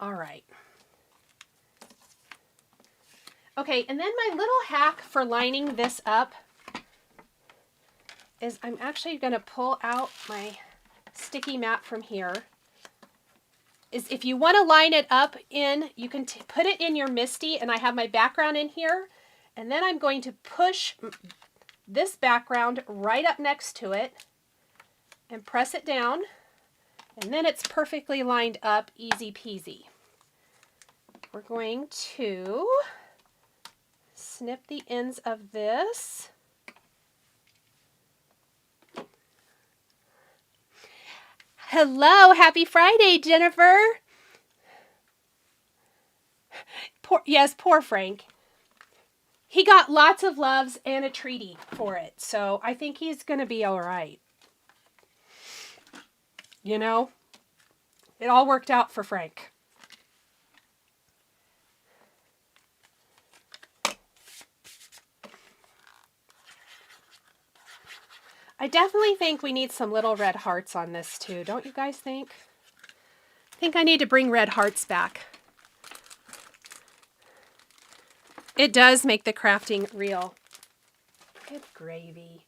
All right. Okay, and then my little hack for lining this up is I'm actually going to pull out my sticky mat from here. Is if you want to line it up in, you can put it in your MISTI, and I have my background in here, and then I'm going to push this background right up next to it and press it down, and then it's perfectly lined up, easy peasy. We're going to snip the ends of this. Hello, happy Friday, Jennifer. Poor Frank. He got lots of loves and a treaty for it, so I think he's going to be all right. You know, it all worked out for Frank. I definitely think we need some little red hearts on this too. Don't you guys think? I think I need to bring red hearts back. It does make the crafting real. Good gravy.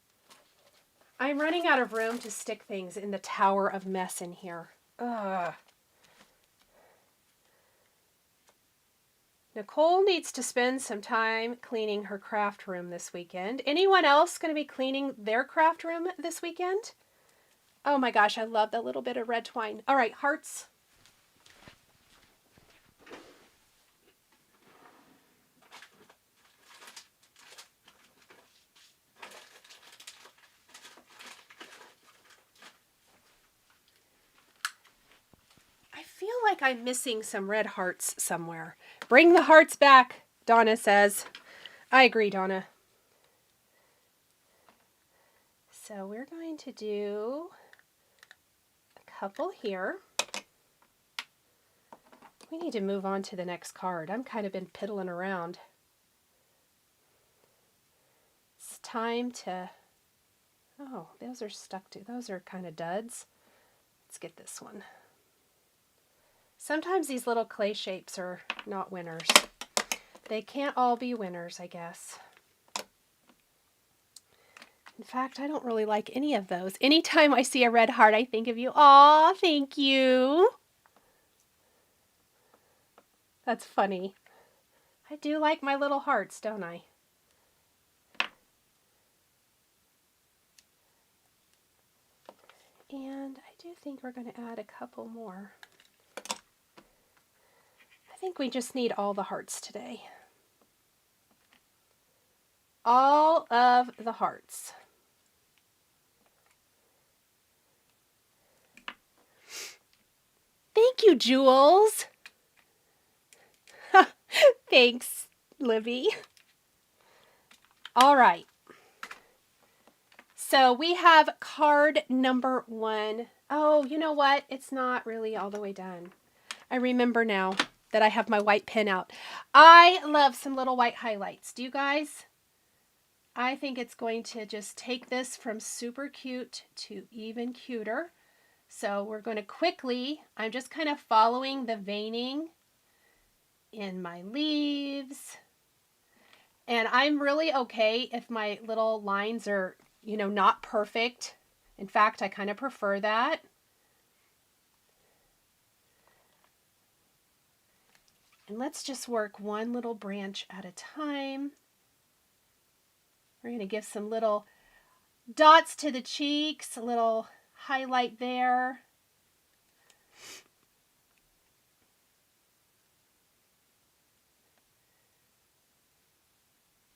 I'm running out of room to stick things in the tower of mess in here. Ugh. Nicole needs to spend some time cleaning her craft room this weekend. Anyone else going to be cleaning their craft room this weekend? Oh my gosh, I love that little bit of red twine. All right, hearts. I feel like I'm missing some red hearts somewhere. Bring the hearts back, Donna says. I agree, Donna. So we're going to do a couple here. We need to move on to the next card. I'm kind of been piddling around. It's time to... Oh, those are stuck to... Those are kind of duds. Let's get this one. Sometimes these little clay shapes are not winners. They can't all be winners, I guess. In fact, I don't really like any of those. Anytime I see a red heart, I think of you. Aw, thank you. That's funny. I do like my little hearts, don't I? And I do think we're going to add a couple more. I think we just need all the hearts today. All of the hearts. Thank you, Jules. Thanks, Libby. All right. So we have card number 1. Oh, you know what? It's not really all the way done. I remember now that I have my white pen out. I love some little white highlights. Do you guys? I think it's going to just take this from super cute to even cuter. So we're going to quickly, I'm just kind of following the veining in my leaves. And I'm really okay if my little lines are, you know, not perfect. In fact, I kind of prefer that. And let's just work one little branch at a time. We're going to give some little dots to the cheeks, a little highlight there.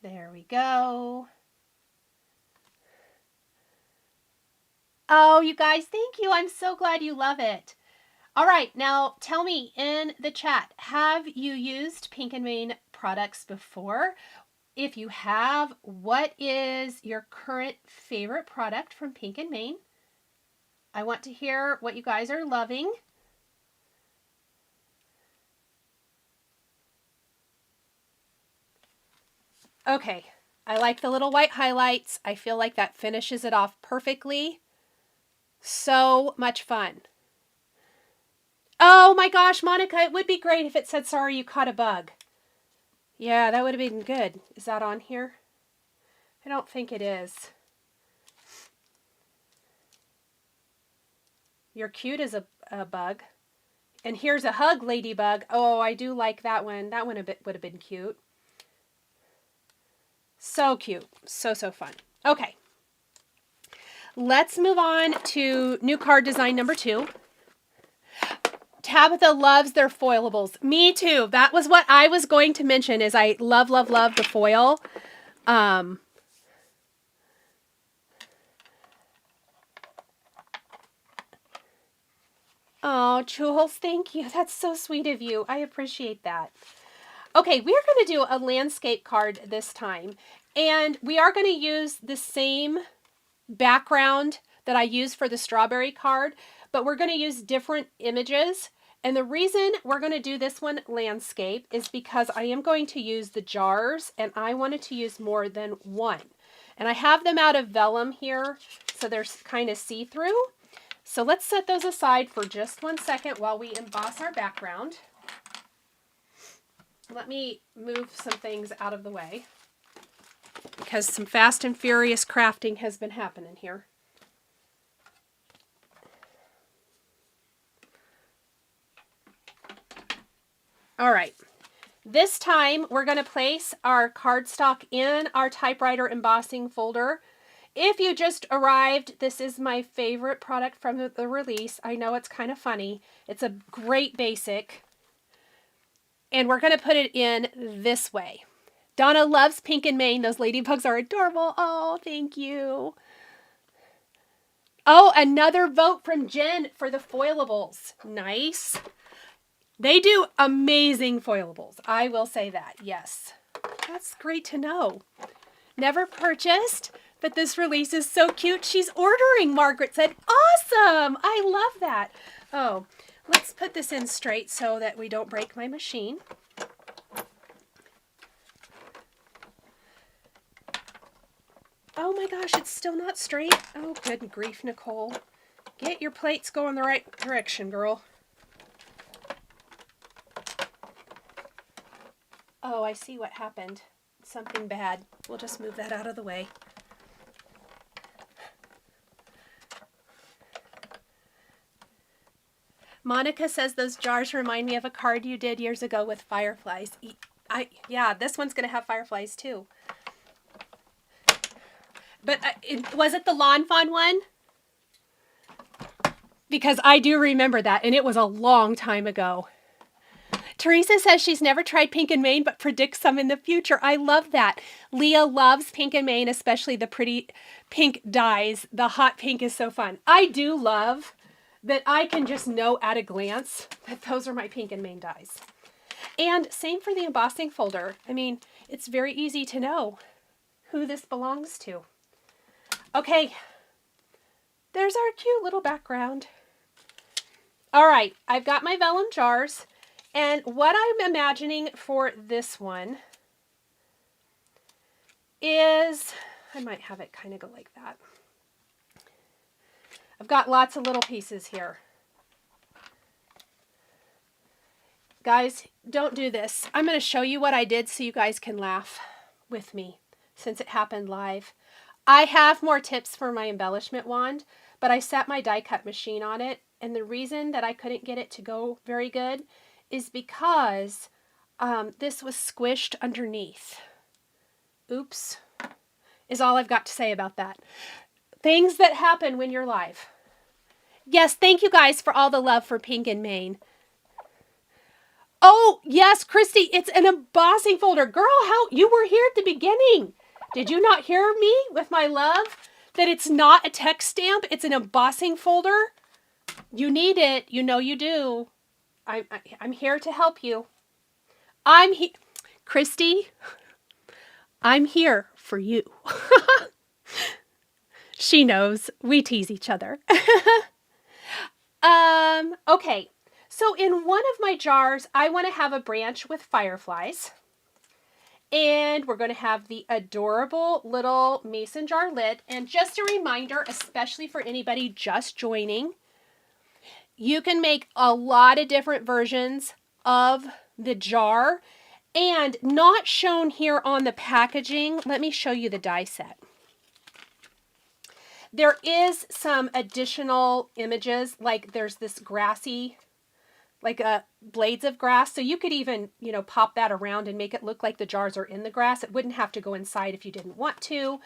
There we go. Oh, you guys, thank you. I'm so glad you love it. All right, now tell me in the chat, have you used Pink and Vein products before. If you have, what is your current favorite product from Pink and Main? I want to hear what you guys are loving. Okay, I like the little white highlights. I feel like that finishes it off perfectly. So much fun. Oh my gosh, Monica, it would be great if it said, sorry you caught a bug. Yeah, that would have been good. Is that on here? I don't think it is. You're cute as a bug. And here's a hug, Ladybug. Oh, I do like that one. That one would have been cute. So cute. So fun. Okay. Let's move on to new card design number 2. Tabitha loves their foilables. Me too. That was what I was going to mention is I love, love, love the foil. Oh, Jules, thank you. That's so sweet of you. I appreciate that. Okay, we are going to do a landscape card this time. And we are going to use the same background that I used for the strawberry card, but we're going to use different images. And the reason we're going to do this one landscape is because I am going to use the jars and I wanted to use more than one. And I have them out of vellum here, so they're kind of see-through. So let's set those aside for just 1 second while we emboss our background. Let me move some things out of the way because some fast and furious crafting has been happening here. All right, this time we're going to place our cardstock in our typewriter embossing folder. If you just arrived, this is my favorite product from the release. I know it's kind of funny. It's a great basic. And we're going to put it in this way. Donna loves Pink and Main. Those ladybugs are adorable. Oh, thank you. Oh, another vote from Jen for the foilables. Nice. They do amazing foilables. I will say that. Yes. That's great to know. Never purchased, but this release is so cute. She's ordering, Margaret said. Awesome. I love that. Oh, let's put this in straight so that we don't break my machine. Oh my gosh, it's still not straight. Oh, good grief, Nicole. Get your plates going the right direction, girl. Oh, I see what happened. Something bad. We'll just move that out of the way. Monica says those jars remind me of a card you did years ago with fireflies. Yeah, this one's going to have fireflies too. But was it the Lawn Fawn one? Because I do remember that, and it was a long time ago. Teresa says she's never tried Pink and Main, but predicts some in the future. I love that. Leah loves Pink and Main, especially the pretty pink dyes. The hot pink is so fun. I do love that I can just know at a glance that those are my Pink and Main dyes. And same for the embossing folder. I mean, it's very easy to know who this belongs to. Okay, there's our cute little background. All right, I've got my vellum jars. And what I'm imagining for this one is, I might have it kind of go like that. I've got lots of little pieces here. Guys, don't do this. I'm going to show you what I did so you guys can laugh with me since it happened live. I have more tips for my embellishment wand, but I set my die cut machine on it. And the reason that I couldn't get it to go very good is because this was squished underneath. Oops, is all I've got to say about that. Things that happen when you're live. Yes, thank you guys for all the love for Pink and Main. Oh, yes, Christy, it's an embossing folder. Girl, how you were here at the beginning. Did you not hear me with my love? That it's not a text stamp, it's an embossing folder. You need it, you know you do. I'm here to help you. Christy, I'm here for you. She knows. We tease each other. Okay. So in one of my jars, I want to have a branch with fireflies. And we're going to have the adorable little mason jar lid. And just a reminder, especially for anybody just joining, you can make a lot of different versions of the jar. And not shown here on the packaging, let me show you the die set. There is some additional images, like there's this grassy, like blades of grass. So you could even, you know, pop that around and make it look like the jars are in the grass. It wouldn't have to go inside if you didn't want to.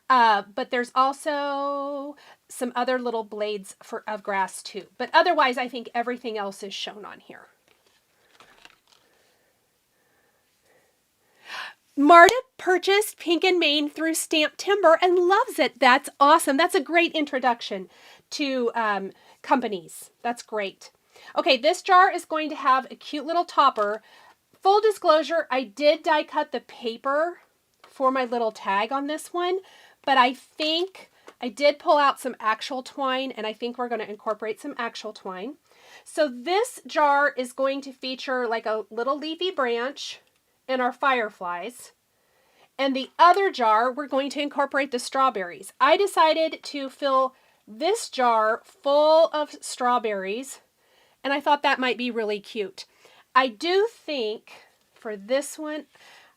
But there's also some other little blades of grass too. But otherwise, I think everything else is shown on here. Marta purchased Pink and Main through Stamp Timber and loves it. That's awesome. That's a great introduction to companies. That's great. Okay, this jar is going to have a cute little topper. Full disclosure, I did die cut the paper for my little tag on this one, but I think I did pull out some actual twine, and I think we're going to incorporate some actual twine. So this jar is going to feature like a little leafy branch and our fireflies. And the other jar, we're going to incorporate the strawberries. I decided to fill this jar full of strawberries, and I thought that might be really cute. I do think for this one,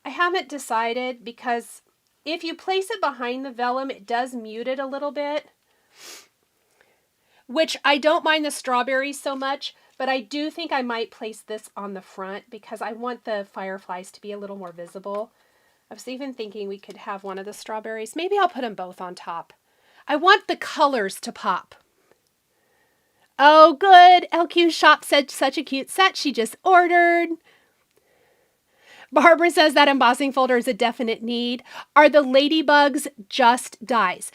I haven't decided, because if you place it behind the vellum, it does mute it a little bit, which I don't mind the strawberries so much. But I do think I might place this on the front because I want the fireflies to be a little more visible. I was even thinking we could have one of the strawberries. Maybe I'll put them both on top. I want the colors to pop. Oh, good. LQ Shop said such a cute set she just ordered. Barbara says that embossing folder is a definite need. Are the ladybugs just dies?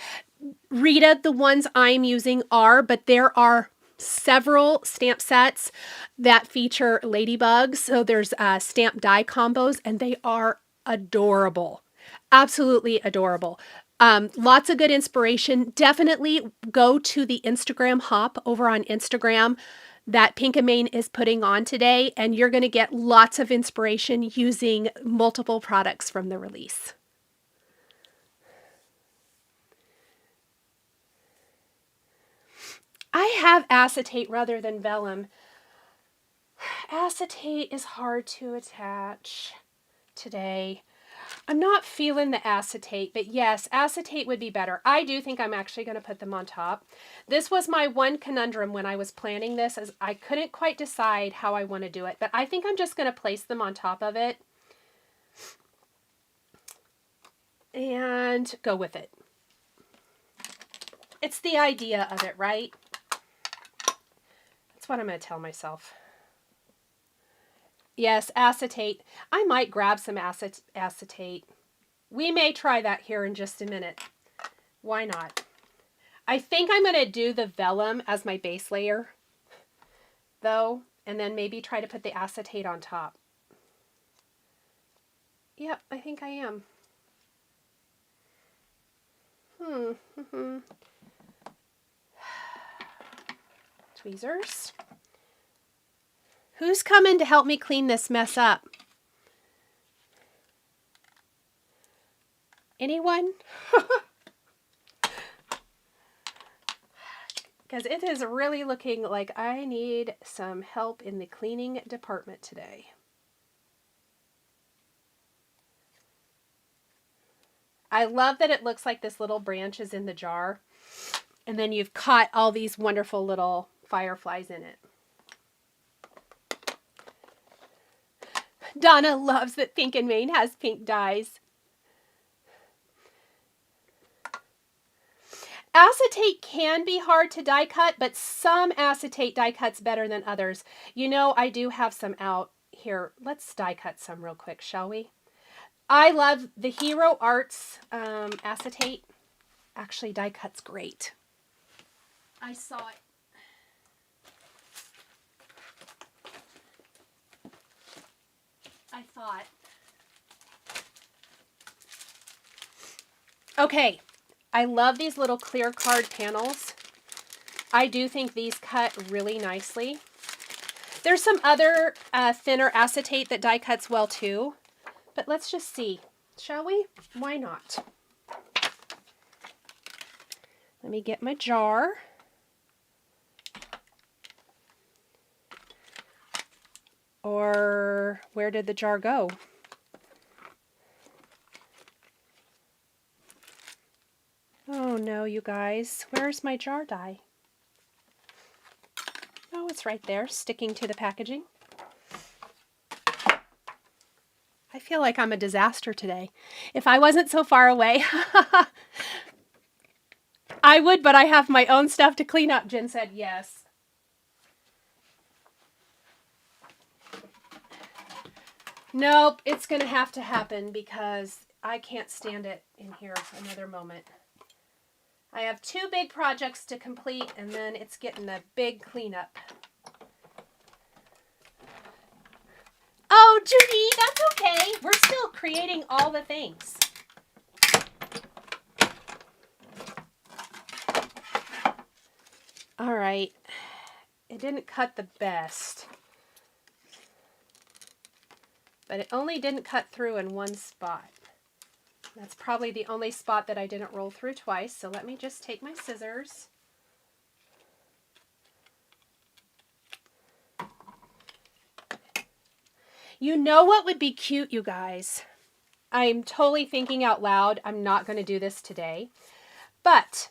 Rita, the ones I'm using are, but there are several stamp sets that feature ladybugs. So there's stamp die combos, and they are adorable. Absolutely adorable. Lots of good inspiration. Definitely go to the Instagram hop over on Instagram that Pink and Main is putting on today, and you're going to get lots of inspiration using multiple products from the release. I have acetate rather than vellum. Acetate is hard to attach today. I'm not feeling the acetate, but yes, acetate would be better. I do think I'm actually going to put them on top. This was my one conundrum when I was planning this, as I couldn't quite decide how I want to do it, but I think I'm just going to place them on top of it and go with it. It's the idea of it, right? That's what I'm going to tell myself. Yes, acetate. I might grab some acetate. We may try that here in just a minute. Why not? I think I'm going to do the vellum as my base layer, though, and then maybe try to put the acetate on top. Yep, I think I am. Tweezers. Who's coming to help me clean this mess up? Anyone? Because it is really looking like I need some help in the cleaning department today. I love that it looks like this little branch is in the jar, and then you've caught all these wonderful little fireflies in it. Donna loves that Pink and Main has pink dies. Acetate can be hard to die cut, but some acetate die cuts better than others. You know, I do have some out here. Let's die cut some real quick, shall we? I love the Hero Arts acetate. Actually, die cut's great. I saw it. I thought Okay, I love these little clear card panels. I do think these cut really nicely. There's some other thinner acetate that die cuts well too, but let's just see, shall we? Why not? Let me get my jar. Or where did the jar go? Oh no, you guys, where's my jar die? Oh, it's right there, sticking to the packaging. I feel like I'm a disaster today. If I wasn't so far away, I would, but I have my own stuff to clean up. Jen said yes. Nope, it's going to have to happen because I can't stand it in here another moment. I have 2 big projects to complete, and then it's getting a big cleanup. Oh, Judy, that's okay. We're still creating all the things. All right. It didn't cut the best, but it only didn't cut through in one spot. That's probably the only spot that I didn't roll through twice, so let me just take my scissors. You know what would be cute, you guys? I'm totally thinking out loud. I'm not going to do this today. But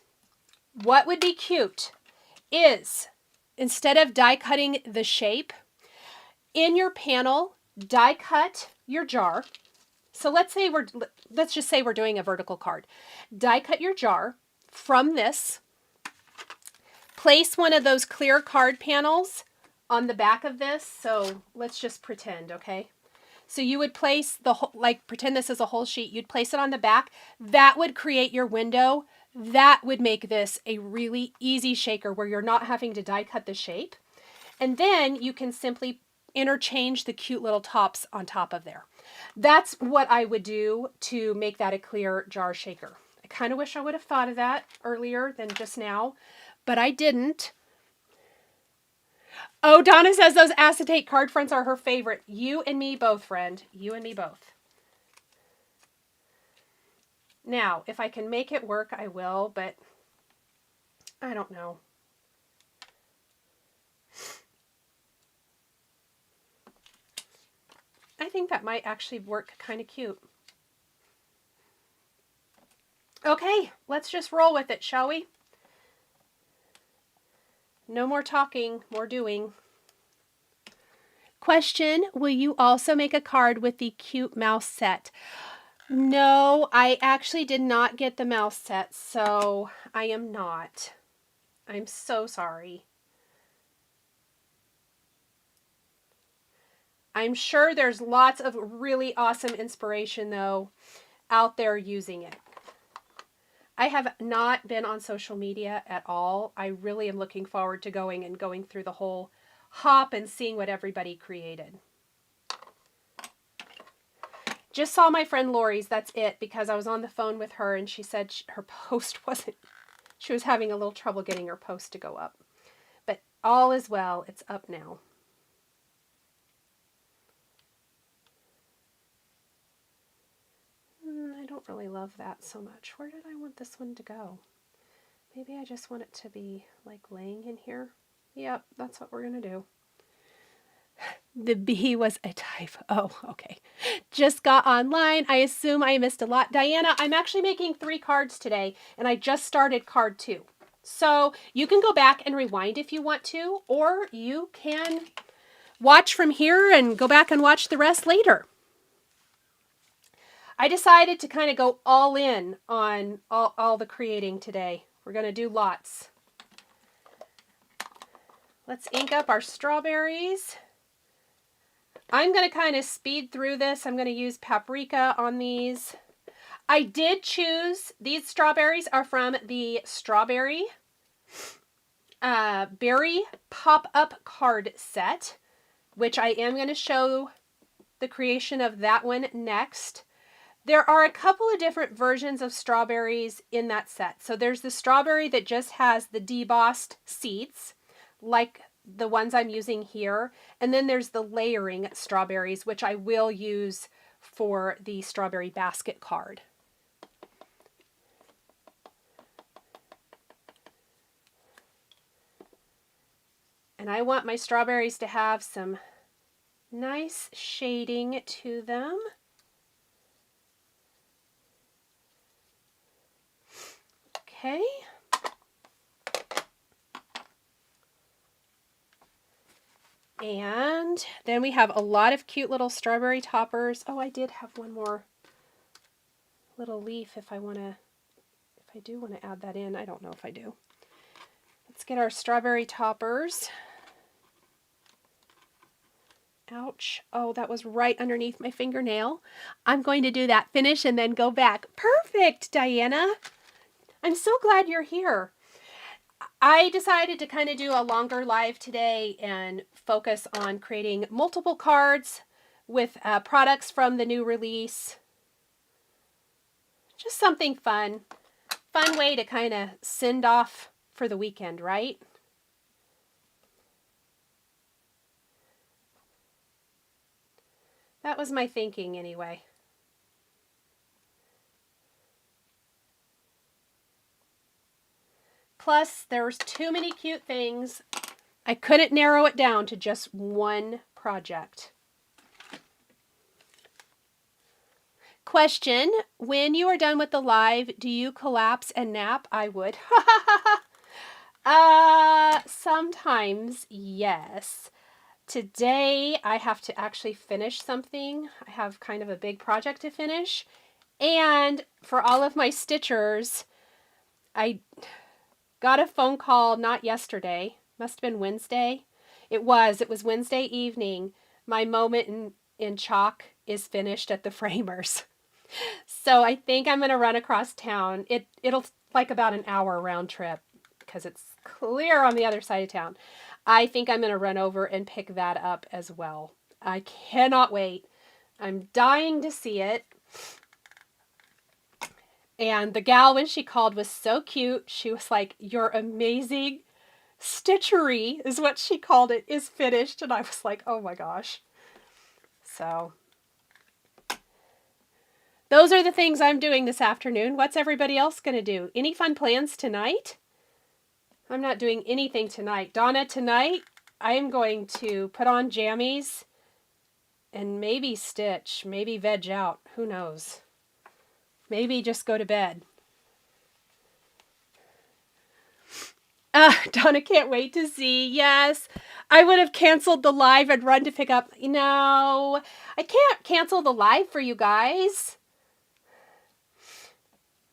what would be cute is, instead of die cutting the shape, in your panel, die cut your jar. So let's just say we're doing a vertical card. Die cut your jar from this. Place one of those clear card panels on the back of this. So let's just pretend, okay? So you would place the whole, like pretend this is a whole sheet. You'd place it on the back. That would create your window. That would make this a really easy shaker where you're not having to die cut the shape. And then you can simply interchange the cute little tops on top of there. That's what I would do to make that a clear jar shaker. I kind of wish I would have thought of that earlier than just now, but I didn't. Oh, Donna says those acetate card fronts are her favorite. You and me both, friend. You and me both. Now, if I can make it work, I will, but I don't know. I think that might actually work kind of cute. Okay, let's just roll with it, shall we? No more talking, more doing. Question, will you also make a card with the cute mouse set? No, I actually did not get the mouse set, so I am not. I'm so sorry. I'm sure there's lots of really awesome inspiration, though, out there using it. I have not been on social media at all. I really am looking forward to going through the whole hop and seeing what everybody created. Just saw my friend Lori's, that's it, because I was on the phone with her and she said her post wasn't, she was having a little trouble getting her post to go up. But all is well, it's up now. I don't really love that so much. Where did I want this one to go? Maybe I just want it to be like laying in here. Yep, that's what we're going to do. The B was a typo. Oh, okay. Just got online. I assume I missed a lot. Diana, I'm actually making 3 cards today, and I just started card 2. So you can go back and rewind if you want to, or you can watch from here and go back and watch the rest later. I decided to kind of go all in on all the creating today. We're going to do lots. Let's ink up our strawberries. I'm going to kind of speed through this. I'm going to use paprika on these. I did choose, these strawberries are from the Strawberry Berry Pop-Up card set, which I am going to show the creation of that one next. There are a couple of different versions of strawberries in that set. So there's the strawberry that just has the debossed seeds, like the ones I'm using here. And then there's the layering strawberries, which I will use for the strawberry basket card. And I want my strawberries to have some nice shading to them. Okay. And then we have a lot of cute little strawberry toppers. Oh, I did have one more little leaf if I do want to add that in. I don't know if I do. Let's get our strawberry toppers. Ouch. Oh, that was right underneath my fingernail. I'm going to do that finish and then go back. Perfect, Diana. I'm so glad you're here. I decided to kind of do a longer live today and focus on creating multiple cards with products from the new release. Just something fun. Fun way to kind of send off for the weekend, right? That was my thinking anyway. Plus, there was too many cute things. I couldn't narrow it down to just one project. Question, when you are done with the live, do you collapse and nap? I would. Sometimes, yes. Today, I have to actually finish something. I have kind of a big project to finish. And for all of my stitchers, I got a phone call, not yesterday, must have been Wednesday. It was Wednesday evening. My moment in chalk is finished at the framers. So I think I'm going to run across town. It'll like about an hour round trip because it's clear on the other side of town. I think I'm going to run over and pick that up as well. I cannot wait. I'm dying to see it. And the gal, when she called, was so cute. She was like, your amazing stitchery is what she called it, is finished. And I was like, oh my gosh. So those are the things I'm doing this afternoon. What's everybody else going to do? Any fun plans tonight? I'm not doing anything tonight. Donna, tonight I am going to put on jammies and maybe stitch, maybe veg out. Who knows? Maybe just go to bed. Donna can't wait to see. Yes, I would have canceled the live and run to pick up. No, I can't cancel the live for you guys.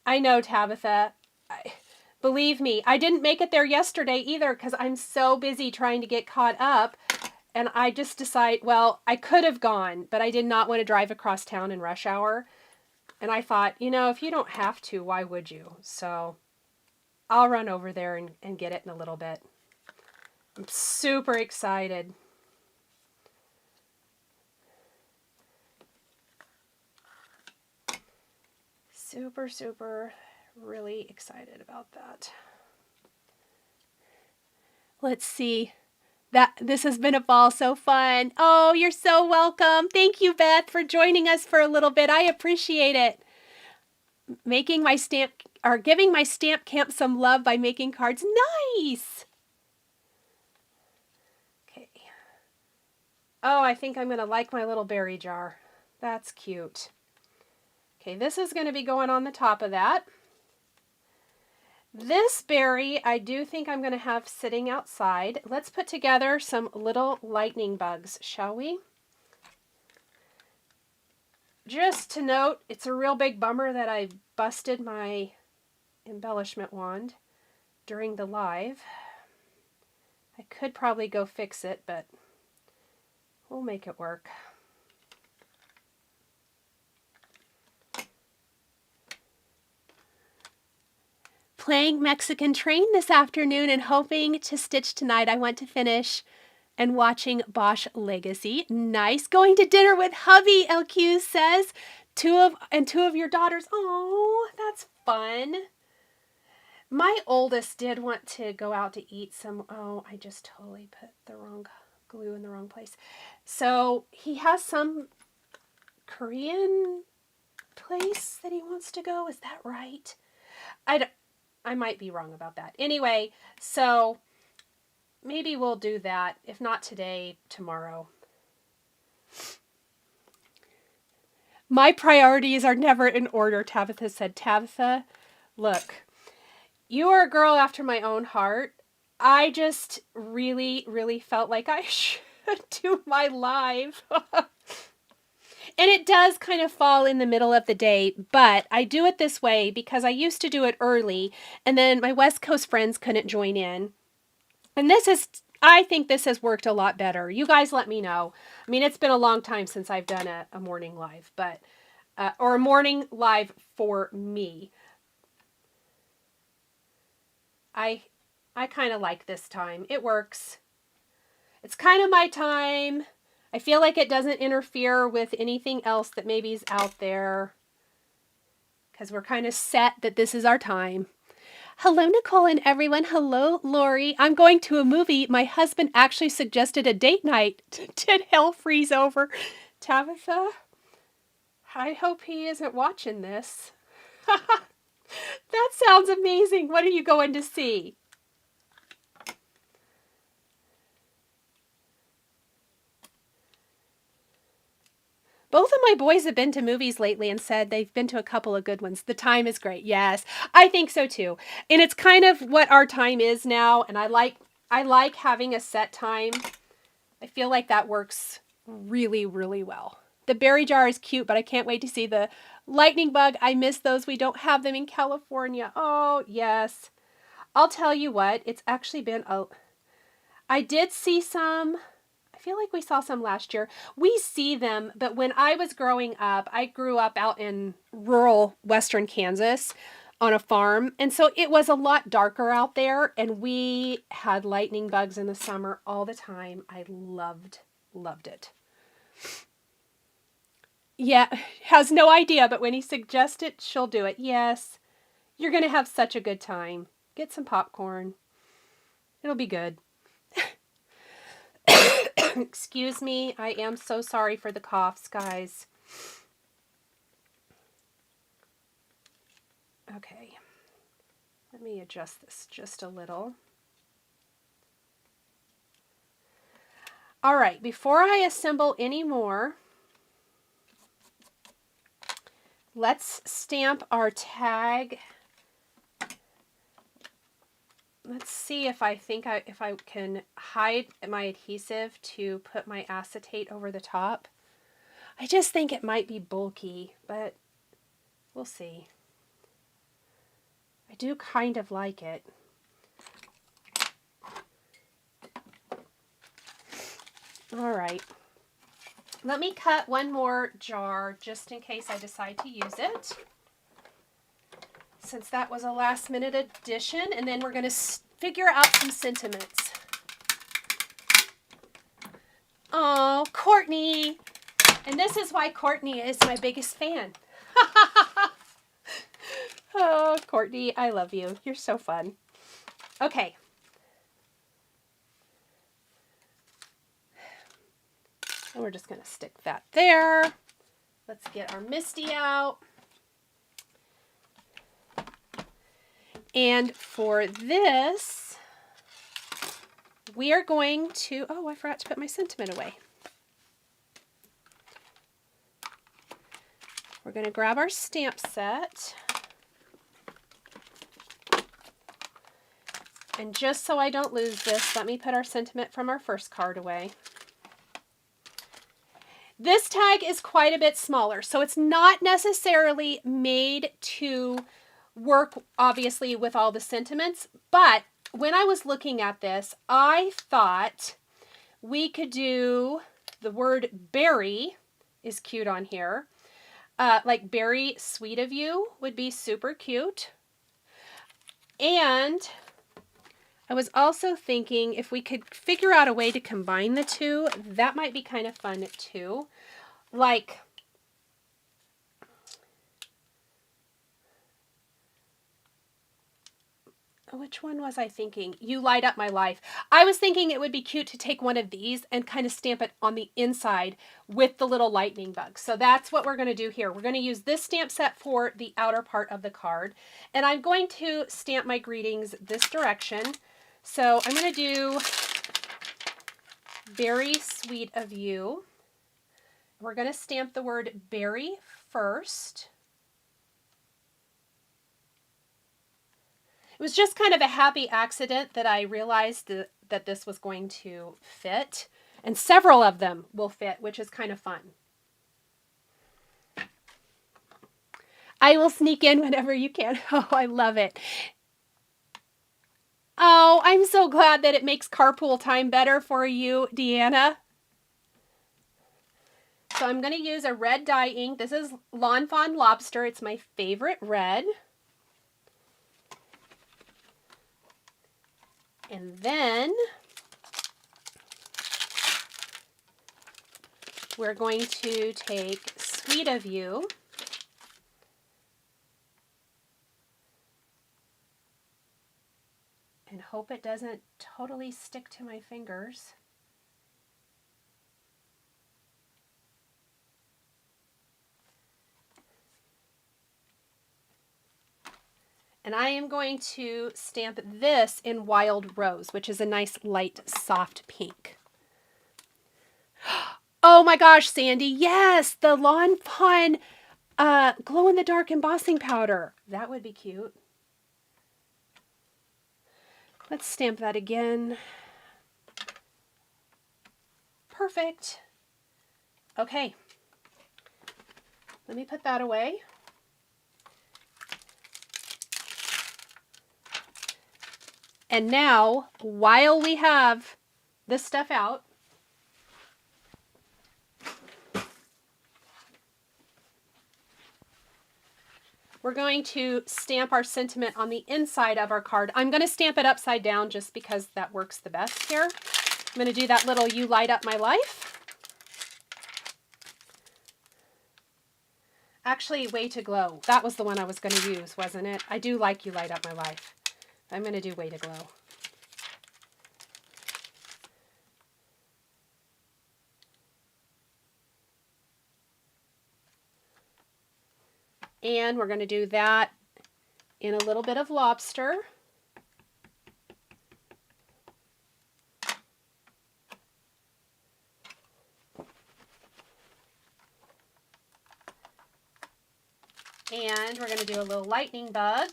I know, Tabitha. Believe me, I didn't make it there yesterday either because I'm so busy trying to get caught up. And I just decided, well, I could have gone, but I did not want to drive across town in rush hour. And I thought, you know, if you don't have to, why would you? So I'll run over there and get it in a little bit. I'm super excited. Super, really excited about that. Let's see. This has been a fall, so fun. Oh, you're so welcome. Thank you, Beth, for joining us for a little bit. I appreciate it. Giving my stamp camp some love by making cards. Nice. Okay. Oh, I think I'm going to like my little berry jar. That's cute. Okay, this is going to be going on the top of that. This berry, I do think I'm going to have sitting outside. Let's put together some little lightning bugs, shall we? Just to note, it's a real big bummer that I busted my embellishment wand during the live. I could probably go fix it, but we'll make it work. Playing Mexican Train this afternoon and hoping to stitch tonight. I want to finish and watching Bosch Legacy. Nice. Going to dinner with hubby, LQ says. Two of your daughters. Oh, that's fun. My oldest did want to go out to eat some. Oh, I just totally put the wrong glue in the wrong place. So he has some Korean place that he wants to go. Is that right? I might be wrong about that. Anyway, so maybe we'll do that. If not today, tomorrow. My priorities are never in order, Tabitha said. Tabitha, look, you are a girl after my own heart. I just really, really felt like I should do my live. And it does kind of fall in the middle of the day, but I do it this way because I used to do it early, and then my West Coast friends couldn't join in. And I think this has worked a lot better. You guys let me know. I mean, it's been a long time since I've done a morning live, but or a morning live for me. I kind of like this time. It works. It's kind of my time. I feel like it doesn't interfere with anything else that maybe is out there, because we're kind of set that this is our time. Hello, Nicole and everyone. Hello, Lori. I'm going to a movie. My husband actually suggested a date night. Did hell freeze over? Tabitha, I hope he isn't watching this. That sounds amazing. What are you going to see? Both of my boys have been to movies lately and said they've been to a couple of good ones. The time is great. Yes, I think so too. And it's kind of what our time is now. And I like having a set time. I feel like that works really, really well. The berry jar is cute, but I can't wait to see the lightning bug. I miss those. We don't have them in California. Oh, yes. I'll tell you what, it's actually been I did see some. I feel like we saw some last year. We see them, but when I was growing up, I grew up out in rural western Kansas on a farm, and so it was a lot darker out there, and we had lightning bugs in the summer all the time. I loved it. Yeah, has no idea, but when he suggests it, she'll do it. Yes, you're going to have such a good time. Get some popcorn. It'll be good. Excuse me, I am so sorry for the coughs, guys. Okay, let me adjust this just a little. All right, before I assemble any more, let's stamp our tag. Let's see if I can hide my adhesive to put my acetate over the top. I just think it might be bulky, but we'll see. I do kind of like it. All right. Let me cut one more jar just in case I decide to use it, since that was a last minute addition, and then we're going to figure out some sentiments. Oh, Courtney. And this is why Courtney is my biggest fan. Oh, Courtney, I love you. You're so fun. Okay. And we're just going to stick that there. Let's get our Misty out. And for this, we are going to, oh, I forgot to put my sentiment away. We're going to grab our stamp set. And just so I don't lose this, let me put our sentiment from our first card away. This tag is quite a bit smaller, so it's not necessarily made to work, obviously, with all the sentiments, but when I was looking at this, I thought we could do the word berry is cute on here. Like berry sweet of you would be super cute. And I was also thinking if we could figure out a way to combine the two, that might be kind of fun too. Like which one was I thinking? You Light Up My Life. I was thinking it would be cute to take one of these and kind of stamp it on the inside with the little lightning bug. So that's what we're going to do here. We're going to use this stamp set for the outer part of the card. And I'm going to stamp my greetings this direction. So I'm going to do Very Sweet of You. We're going to stamp the word berry first. It was just kind of a happy accident that I realized that this was going to fit. And several of them will fit, which is kind of fun. I will sneak in whenever you can. Oh, I love it. Oh, I'm so glad that it makes carpool time better for you, Deanna. So I'm going to use a red dye ink. This is Lawn Fawn Lobster. It's my favorite red. And then we're going to take Sweet of You. And hope it doesn't totally stick to my fingers. And I am going to stamp this in Wild Rose, which is a nice light soft pink. Oh my gosh, Sandy, yes, the Lawn Fawn glow-in-the-dark embossing powder. That would be cute. Let's stamp that again. Perfect. Okay. Let me put that away. And now, while we have this stuff out, we're going to stamp our sentiment on the inside of our card. I'm going to stamp it upside down just because that works the best here. I'm going to do that little You Light Up My Life. Actually, Way to Glow. That was the one I was going to use, wasn't it? I do like You Light Up My Life. I'm going to do Way to Glow. And we're going to do that in a little bit of lobster. And we're going to do a little lightning bug.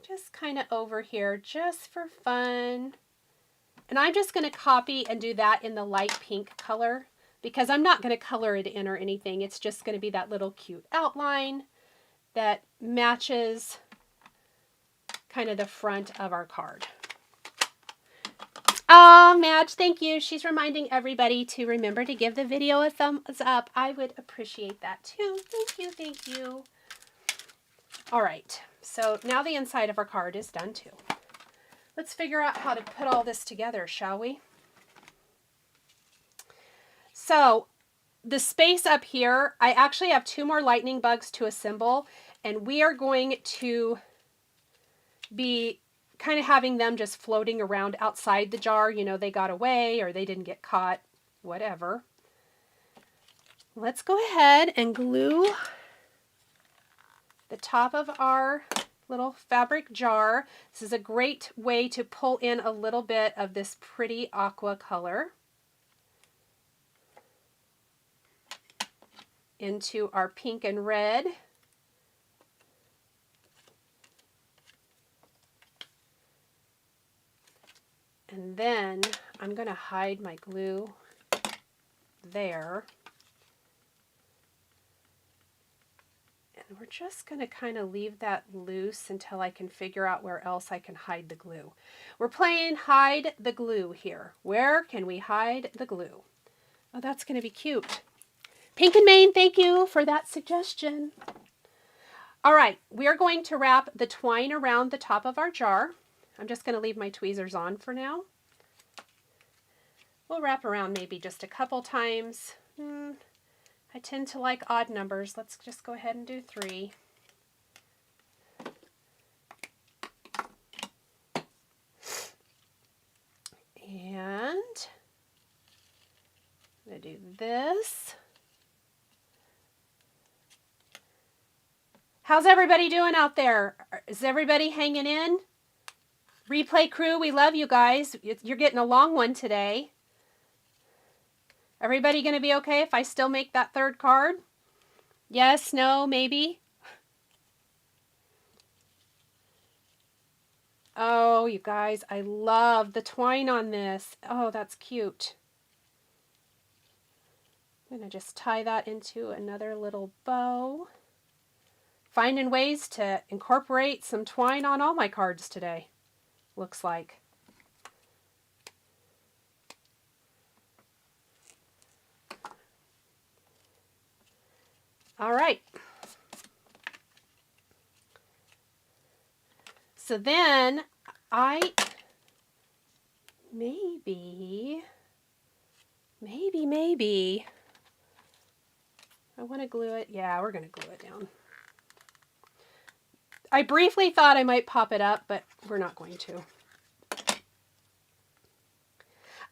Just kind of over here, just for fun. And I'm just going to copy and do that in the light pink color because I'm not going to color it in or anything. It's just going to be that little cute outline that matches kind of the front of our card. Oh, Madge, thank you. She's reminding everybody to remember to give the video a thumbs up. I would appreciate that too. Thank you, thank you. All right, so now the inside of our card is done too. Let's figure out how to put all this together, shall we? So the space up here, I actually have 2 more lightning bugs to assemble, and we are going to be kind of having them just floating around outside the jar. You know, they got away or they didn't get caught, whatever. Let's go ahead and glue the top of our little fabric jar. This is a great way to pull in a little bit of this pretty aqua color into our pink and red. And then I'm going to hide my glue there. And we're just going to kind of leave that loose until I can figure out where else I can hide the glue. We're playing hide the glue here. Where can we hide the glue? Oh, that's going to be cute. Pink and Maine, thank you for that suggestion. All right, we are going to wrap the twine around the top of our jar. I'm just going to leave my tweezers on for now. We'll wrap around maybe just a couple times. I tend to like odd numbers. Let's just go ahead and do 3. How's everybody doing out there? Is everybody hanging in? Replay crew, we love you guys. You're getting a long one today. Everybody going to be okay if I still make that third card? Yes, no, maybe? Oh, you guys, I love the twine on this. Oh, that's cute. I'm going to just tie that into another little bow. Finding ways to incorporate some twine on all my cards today, looks like. All right. So then maybe, I want to glue it. Yeah, we're going to glue it down. I briefly thought I might pop it up, but we're not going to.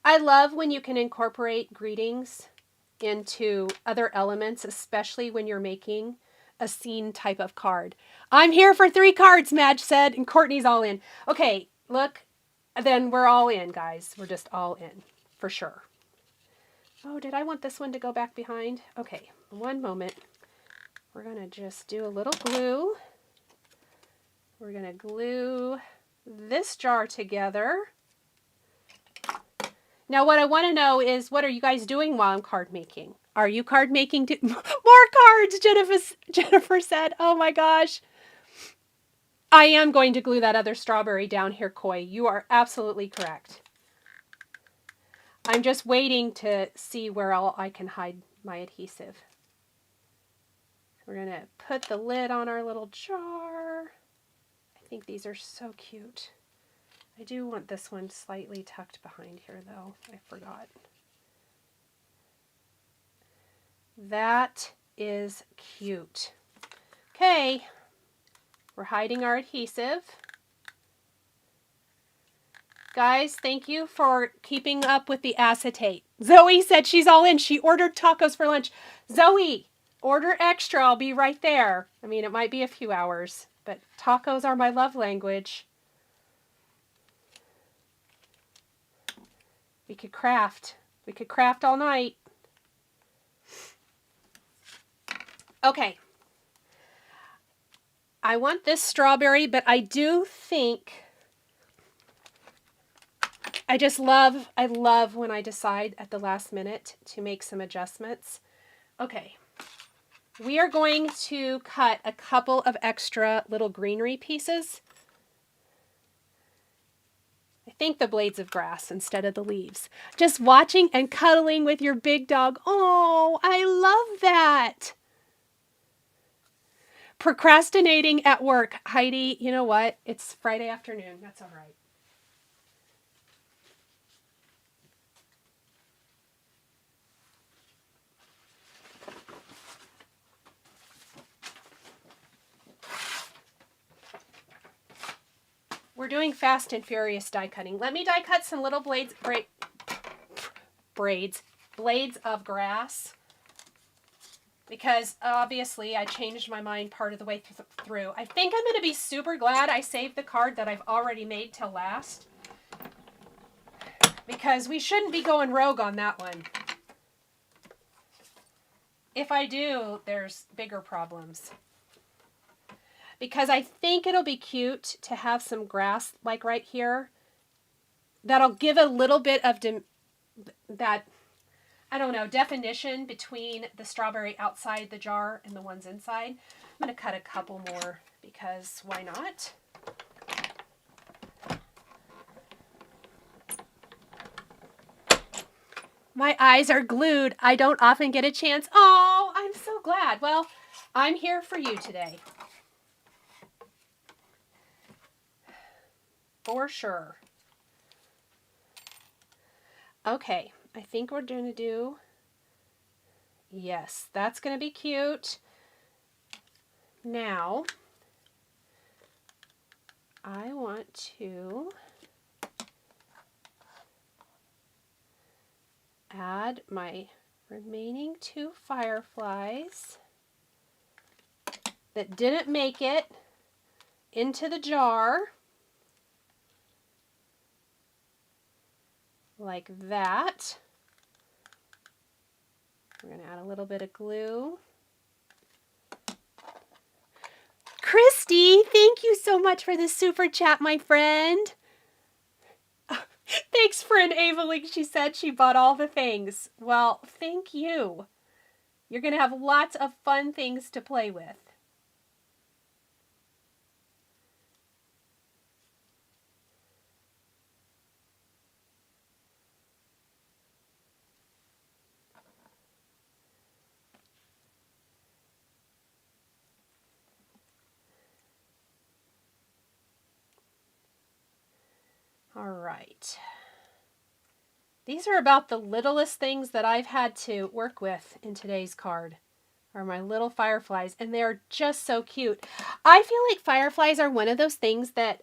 I love when you can incorporate greetings into other elements, especially when you're making a scene type of card. I'm here for 3 cards, Madge said, and Courtney's all in. Okay, look, then we're all in, guys. We're just all in, for sure. Oh, did I want this one to go back behind? Okay, one moment. We're going to just do a little glue. We're going to glue this jar together. Now, what I want to know is, what are you guys doing while I'm card making? Are you card making? More cards, Jennifer said. Oh my gosh. I am going to glue that other strawberry down here, Koi. You are absolutely correct. I'm just waiting to see where I can hide my adhesive. We're going to put the lid on our little jar. I think these are so cute. I do want this one slightly tucked behind here, though. I forgot. That is cute. Okay, we're hiding our adhesive. Guys, thank you for keeping up with the acetate. Zoe said she's all in. She ordered tacos for lunch. Zoe, order extra. I'll be right there. I mean, it might be a few hours, but tacos are my love language. We could craft. We could craft all night. Okay. I want this strawberry, but I do think, I love when I decide at the last minute to make some adjustments. Okay. We are going to cut a couple of extra little greenery pieces. I think the blades of grass instead of the leaves. Just watching and cuddling with your big dog. Oh, I love that. Procrastinating at work. Heidi, you know what? It's Friday afternoon. That's all right. We're doing fast and furious die cutting. Let me die cut some little blades of grass, because obviously I changed my mind part of the way through. I think I'm going to be super glad I saved the card that I've already made till last, because we shouldn't be going rogue on that one. If I do, there's bigger problems. Because I think it'll be cute to have some grass like right here. That'll give a little bit of definition between the strawberry outside the jar and the ones inside. I'm going to cut a couple more because why not? My eyes are glued. I don't often get a chance. Oh, I'm so glad. Well, I'm here for you today. For sure. Okay, I think we're going to do, yes, that's going to be cute. Now, I want to add my remaining 2 fireflies. that didn't make it into the jar, like that. We're going to add a little bit of glue. Christy, thank you so much for the super chat, my friend. Thanks for enabling. She said she bought all the things. Well, thank you. You're going to have lots of fun things to play with. All right. These are about the littlest things that I've had to work with in today's card, are my little fireflies, and they're just so cute. I feel like fireflies are one of those things that,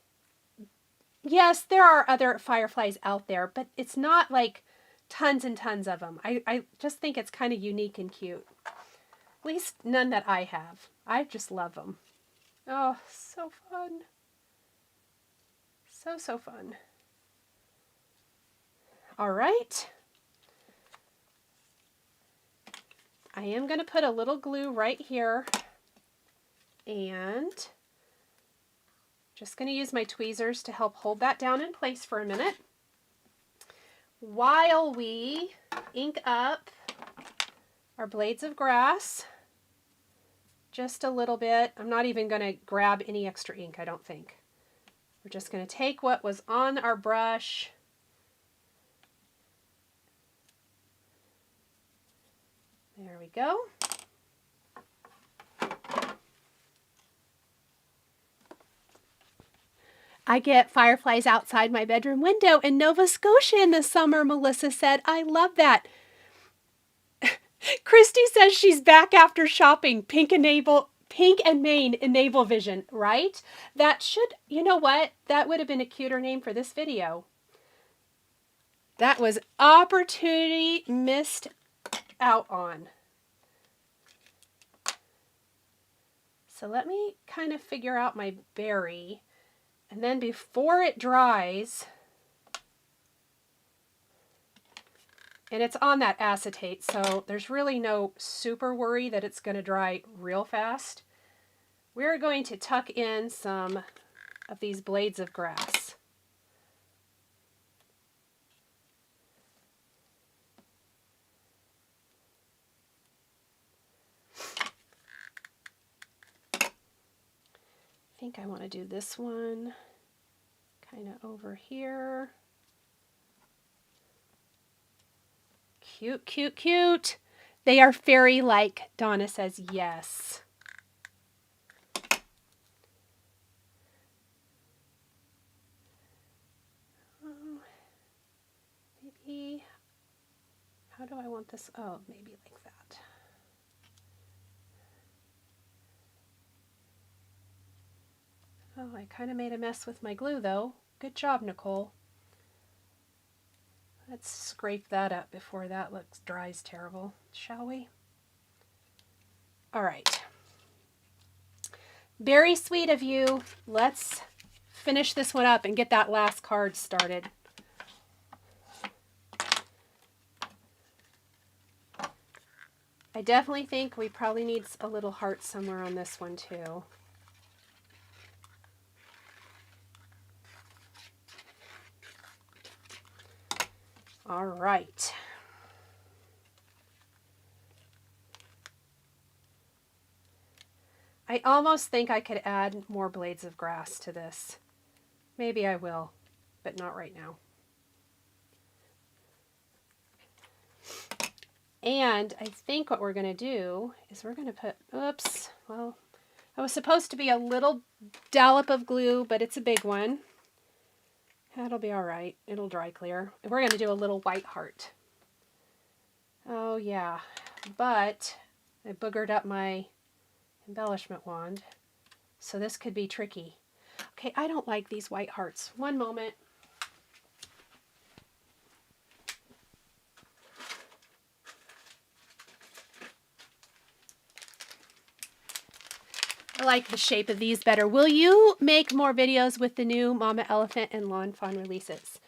yes, there are other fireflies out there, but it's not like tons and tons of them. I just think it's kind of unique and cute. At least none that I have. I just love them. Oh, so fun. So fun. All right. I am going to put a little glue right here, and just going to use my tweezers to help hold that down in place for a minute while we ink up our blades of grass just a little bit. I'm not even going to grab any extra ink, I don't think. We're just going to take what was on our brush There we go. I get fireflies outside my bedroom window in Nova Scotia in the summer, Melissa said. I love that. Christy says she's back after shopping. Pink and Maine Enable Vision, right? That should, you know what? That would have been a cuter name for this video. That was opportunity missed out on. So let me kind of figure out my berry. And then before it dries, and it's on that acetate, so there's really no super worry that it's going to dry real fast. We're going to tuck in some of these blades of grass. I think I want to do this one kind of over here. Cute, cute, cute. They are fairy-like. Donna says yes. Maybe, how do I want this? Oh, maybe like that. Oh, I kind of made a mess with my glue though. Good job, Nicole. Let's scrape that up before that dries terrible, shall we? All right. Very sweet of you. Let's finish this one up and get that last card started. I definitely think we probably need a little heart somewhere on this one too. All right. I almost think I could add more blades of grass to this. Maybe I will, but not right now. And I think what we're going to do is we're going to put, oops, well, I was supposed to be a little dollop of glue, but it's a big one. That'll be all right. It'll dry clear. We're going to do a little white heart. Oh yeah, but I boogered up my embellishment wand, so this could be tricky. Okay, I don't like these white hearts. One moment. like the shape of these better. Will you make more videos with the new Mama Elephant and Lawn Fawn releases?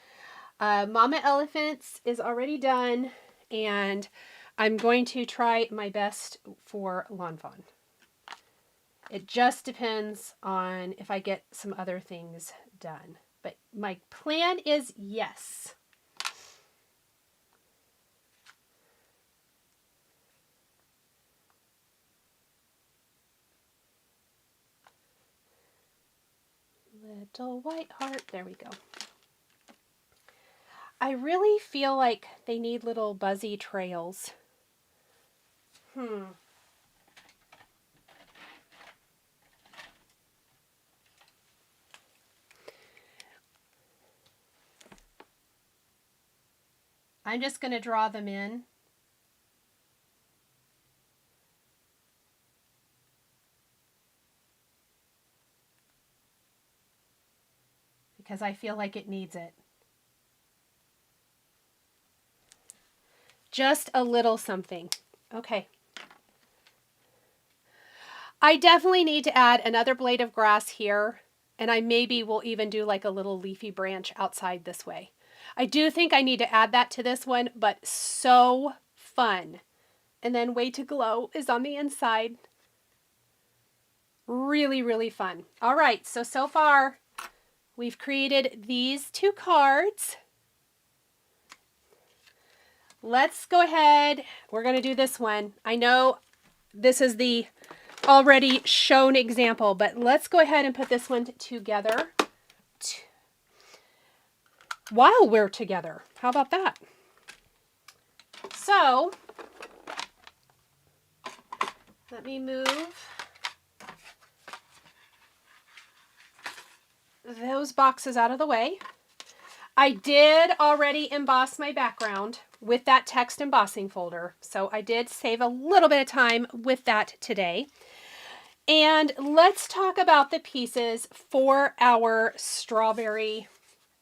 Mama Elephants is already done, and I'm going to try my best for Lawn Fawn. It just depends on if I get some other things done. But my plan is yes. Little white heart. There we go. I really feel like they need little buzzy trails. I'm just going to draw them in. Because I feel like it needs it. Just a little something. Okay. I definitely need to add another blade of grass here, and I maybe will even do like a little leafy branch outside this way. I do think I need to add that to this one, but so fun. And then Way to Glow is on the inside. Really, really fun. All right, so far we've created these 2 cards. Let's go ahead. We're going to do this one. I know this is the already shown example, but let's go ahead and put this one together while we're together. How about that? So let me move those boxes out of the way. I did already emboss my background with that text embossing folder, so I did save a little bit of time with that today. And let's talk about the pieces for our strawberry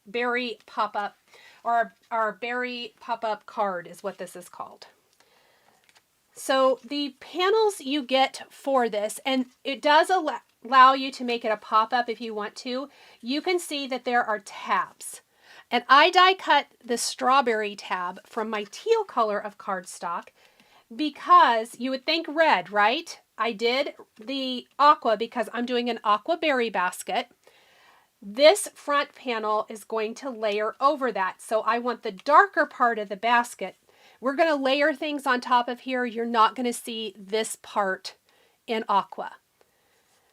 berry pop-up, or our berry pop-up card is what this is called. So the panels you get for this, and it does allow you to make it a pop-up if you want to. You can see that there are tabs. And I die cut the strawberry tab from my teal color of cardstock because you would think red, right? I did the aqua because I'm doing an aqua berry basket. This front panel is going to layer over that. So I want the darker part of the basket. We're going to layer things on top of here. You're not going to see this part in aqua.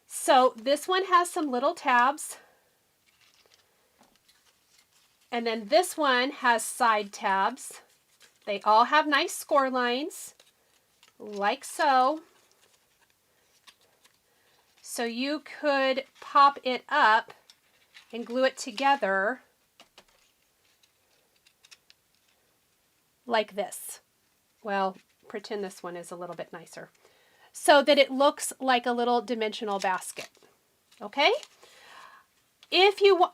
So this one has some little tabs. And then this one has side tabs. They all have nice score lines, like so. So you could pop it up and glue it together like this. Well, pretend this one is a little bit nicer, so that it looks like a little dimensional basket. Okay?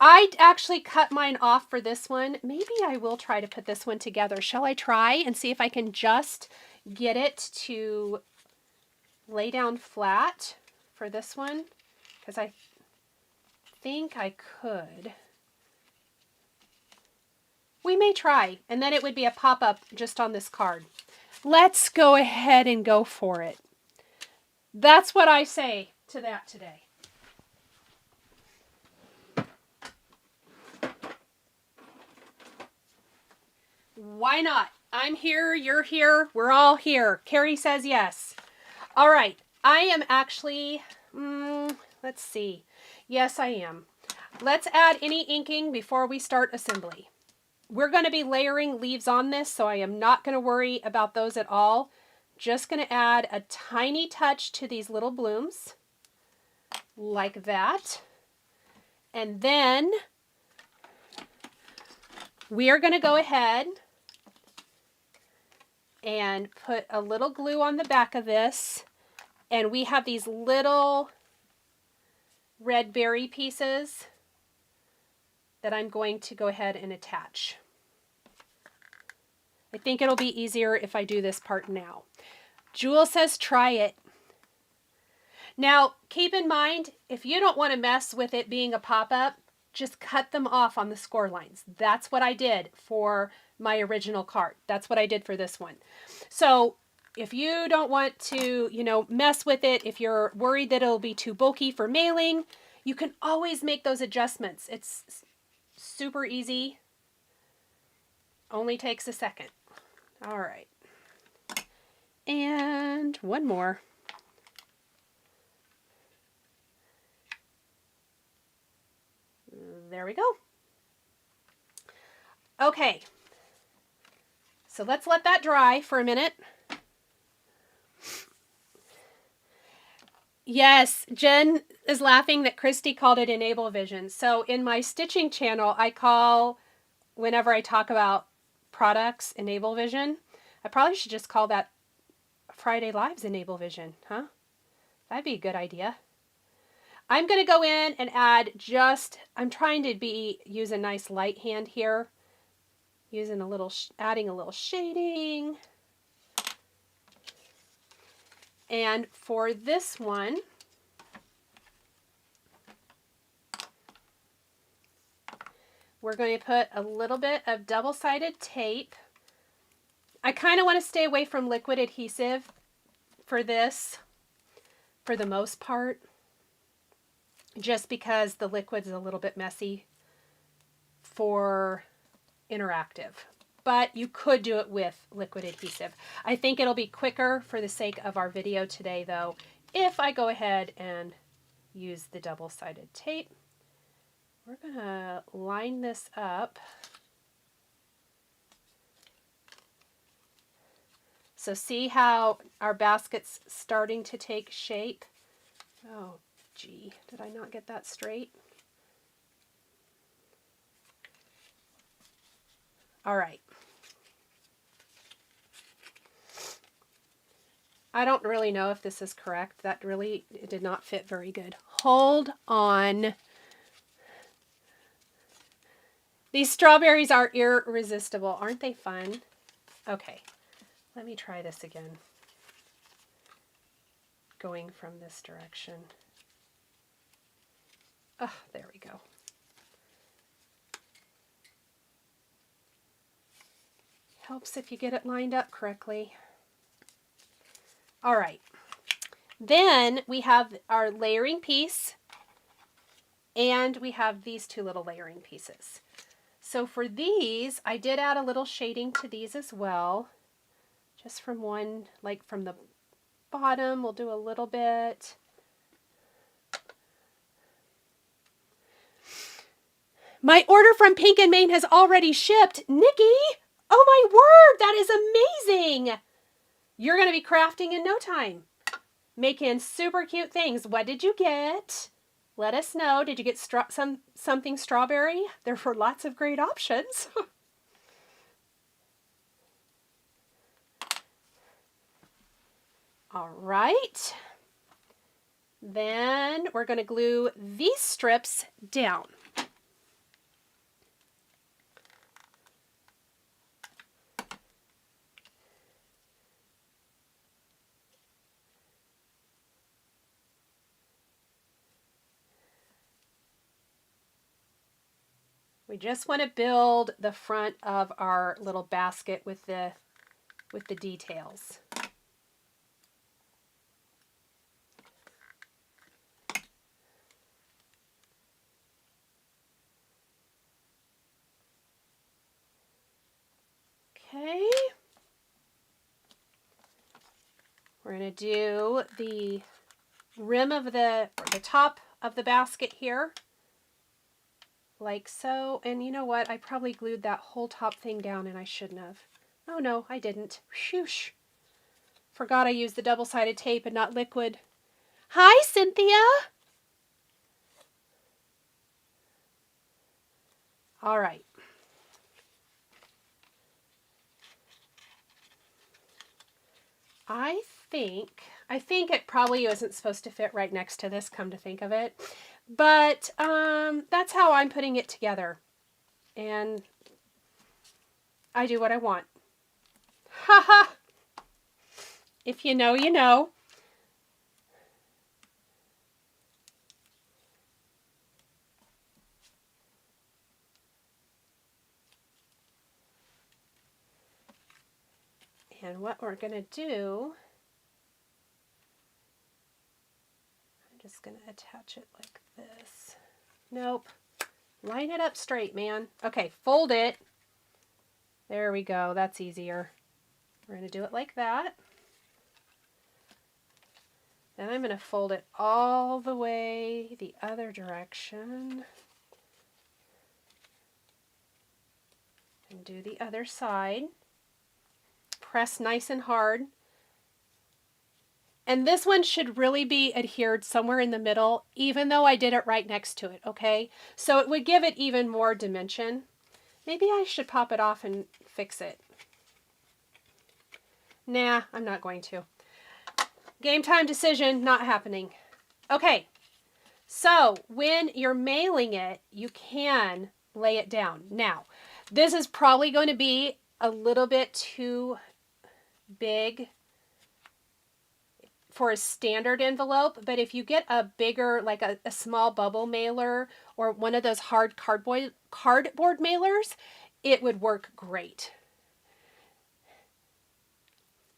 I actually cut mine off for this one. Maybe I will try to put this one together. Shall I try and see if I can just get it to lay down flat for this one? Because I think I could. We may try, and then it would be a pop-up just on this card. Let's go ahead and go for it. That's what I say to that today. Why not? I'm here, you're here, we're all here. Carrie says yes. All right, I am actually, let's see. Yes, I am. Let's add any inking before we start assembly. We're going to be layering leaves on this, so I am not going to worry about those at all. Just going to add a tiny touch to these little blooms, like that. And then we are going to go ahead and put a little glue on the back of this. And we have these little red berry pieces that I'm going to go ahead and attach. I think it'll be easier if I do this part now. Jewel says try it. Now, keep in mind, if you don't want to mess with it being a pop-up, just cut them off on the score lines. That's what I did for my original card. That's what I did for this one. So if you don't want to, you know, mess with it, if you're worried that it'll be too bulky for mailing, you can always make those adjustments. It's super easy. Only takes a second. All right. And one more. There we go. Okay. So let's let that dry for a minute. Yes, Jen is laughing that Christy called it Enable Vision. So in my stitching channel, I call, whenever I talk about products, Enable Vision. I probably should just call that Friday Lives Enable Vision, huh? That'd be a good idea. I'm going to go in and add just, I'm trying to use a nice light hand here. Using a little, adding a little shading. And for this one, we're going to put a little bit of double-sided tape. I kind of want to stay away from liquid adhesive for this, for the most part, just because the liquid's a little bit messy for interactive. But you could do it with liquid adhesive. I think it'll be quicker for the sake of our video today, though, if I go ahead and use the double-sided tape. We're going to line this up. So see how our basket's starting to take shape? Oh, gee, did I not get that straight? All right. I don't really know if this is correct. That really, it did not fit very good. Hold on. These strawberries are irresistible. Aren't they fun? Okay, let me try this again. Going from this direction. Oh, there we go. Helps if you get it lined up correctly. All right. Then we have our layering piece, and we have these two little layering pieces. So for these, I did add a little shading to these as well. Just from one, like from the bottom, we'll do a little bit. My order from Pink and Maine has already shipped. Nikki! Oh my word, that is amazing! You're going to be crafting in no time. Making super cute things. What did you get? Let us know. Did you get something strawberry? There were lots of great options. All right. Then we're going to glue these strips down. We just want to build the front of our little basket with the details. Okay. We're going to do the rim of the top of the basket here. Like so. And you know what? I probably glued that whole top thing down and I shouldn't have. Oh no, I didn't. Shoosh. Forgot I used the double-sided tape and not liquid. Hi, Cynthia. All right. I think it probably wasn't supposed to fit right next to this, come to think of it. But that's how I'm putting it together. And I do what I want. Haha! If you know, you know. And what we're going to do, I'm just going to attach it like this. Nope. Line it up straight, man. Okay, fold it. There we go. That's easier. We're going to do it like that. Then I'm going to fold it all the way the other direction. And do the other side. Press nice and hard. And this one should really be adhered somewhere in the middle, even though I did it right next to it, okay? So it would give it even more dimension. Maybe I should pop it off and fix it. Nah, I'm not going to. Game time decision, not happening. Okay, so when you're mailing it, you can lay it down. Now, this is probably going to be a little bit too big for a standard envelope, but if you get a bigger, like a small bubble mailer or one of those hard cardboard mailers, it would work great.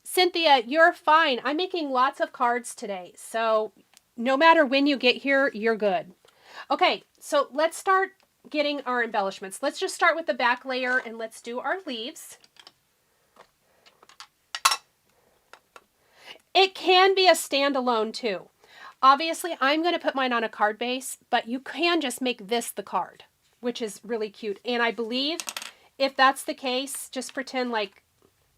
Cynthia, you're fine. I'm making lots of cards today, so no matter when you get here, you're good. Okay, so let's start getting our embellishments. Let's just start with the back layer and let's do our leaves. It can be a standalone too. Obviously, I'm going to put mine on a card base, but you can just make this the card, which is really cute. And I believe if that's the case, just pretend like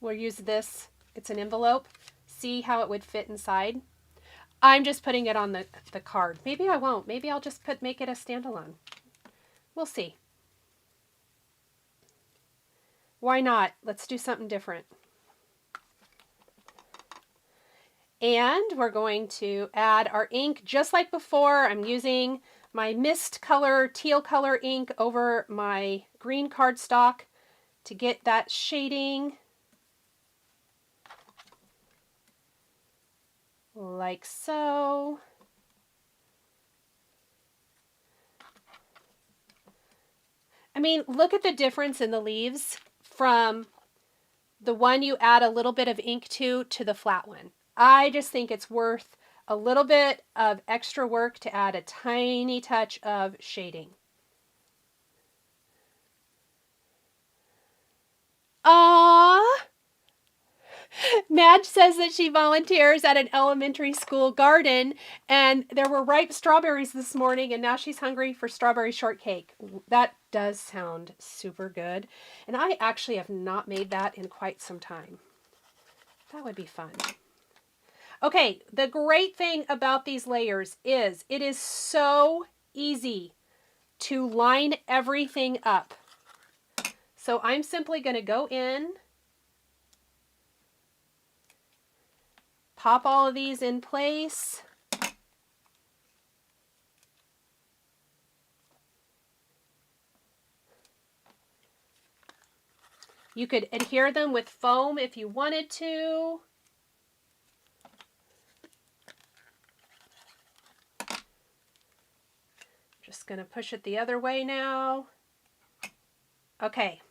we'll use this. It's an envelope. See how it would fit inside? I'm just putting it on the card. Maybe I won't. Maybe I'll just make it a standalone. We'll see. Why not? Let's do something different. And we're going to add our ink just like before. I'm using my mist color, teal color ink over my green cardstock to get that shading. Like so. I mean, look at the difference in the leaves from the one you add a little bit of ink to the flat one. I just think it's worth a little bit of extra work to add a tiny touch of shading. Aww! Madge says that she volunteers at an elementary school garden and there were ripe strawberries this morning and now she's hungry for strawberry shortcake. That does sound super good. And I actually have not made that in quite some time. That would be fun. Okay, the great thing about these layers is it is so easy to line everything up. So I'm simply going to go in, pop all of these in place. You could adhere them with foam if you wanted to. Just going to push it the other way now. Okay.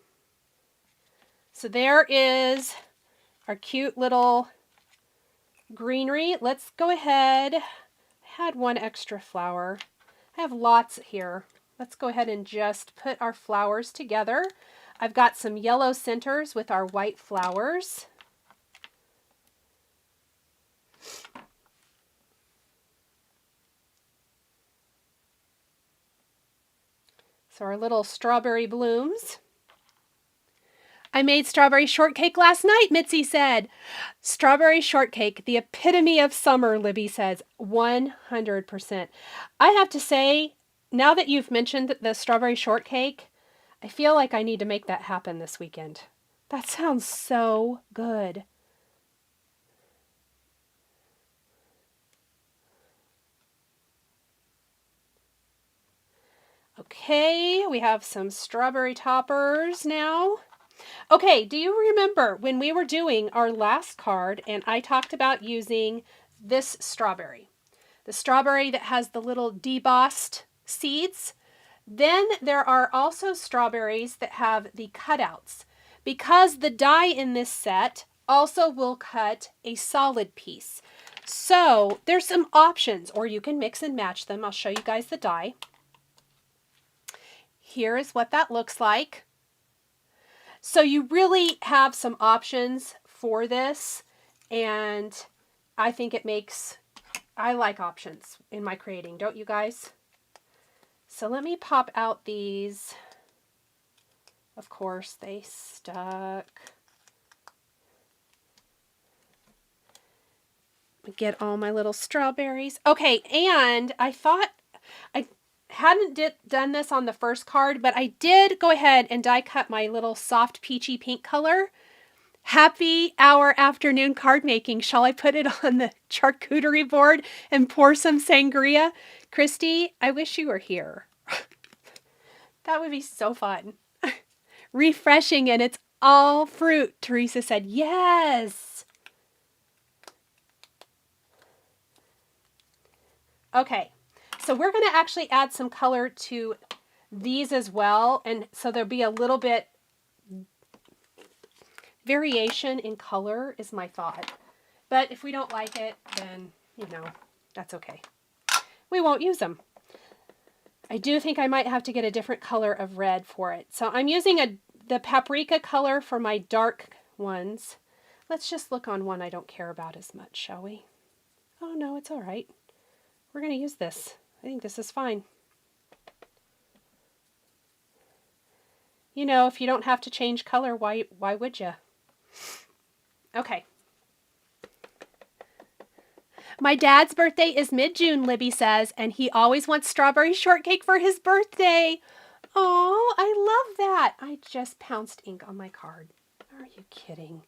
So there is our cute little greenery. Let's go ahead. I had one extra flower. I have lots here. Let's go ahead and just put our flowers together. I've got some yellow centers with our white flowers. So our little strawberry blooms. I made strawberry shortcake last night, Mitzi said. Strawberry shortcake, the epitome of summer, Libby says. 100%. I have to say, now that you've mentioned the strawberry shortcake, I feel like I need to make that happen this weekend. That sounds so good. Okay, we have some strawberry toppers now. Okay, do you remember when we were doing our last card and I talked about using this strawberry? The strawberry that has the little debossed seeds. Then there are also strawberries that have the cutouts. Because the die in this set also will cut a solid piece. So there's some options, or you can mix and match them. I'll show you guys the die. Here is what that looks like. So you really have some options for this, and I think it makes, I like options in my creating, don't you guys? So let me pop out these. Of course, they stuck. Get all my little strawberries. Okay, and I thought I hadn't done this on the first card, but I did go ahead and die cut my little soft peachy pink color. Happy hour afternoon card making. Shall I put it on the charcuterie board and pour some sangria? Christy, I wish you were here. That would be so fun. Refreshing, and it's all fruit. Teresa said, yes. Okay, so we're going to actually add some color to these as well. And so there'll be a little bit variation in color is my thought. But if we don't like it, then, you know, that's okay. We won't use them. I do think I might have to get a different color of red for it. So I'm using the paprika color for my dark ones. Let's just look on one I don't care about as much, shall we? Oh no, it's all right. We're going to use this. I think this is fine. You know, if you don't have to change color, why would you? Okay. My dad's birthday is mid-June, Libby says, and he always wants strawberry shortcake for his birthday. Oh, I love that. I just pounced ink on my card. Are you kidding?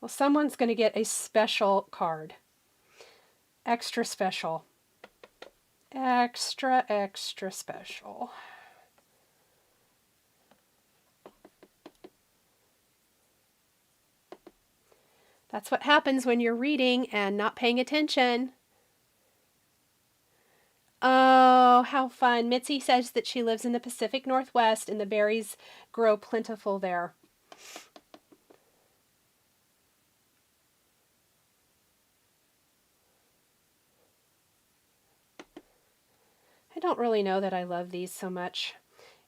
Well, someone's going to get a special card. Extra special. Extra, extra special. That's what happens when you're reading and not paying attention. Oh, how fun. Mitzi says that she lives in the Pacific Northwest and the berries grow plentiful there. I don't really know that I love these so much.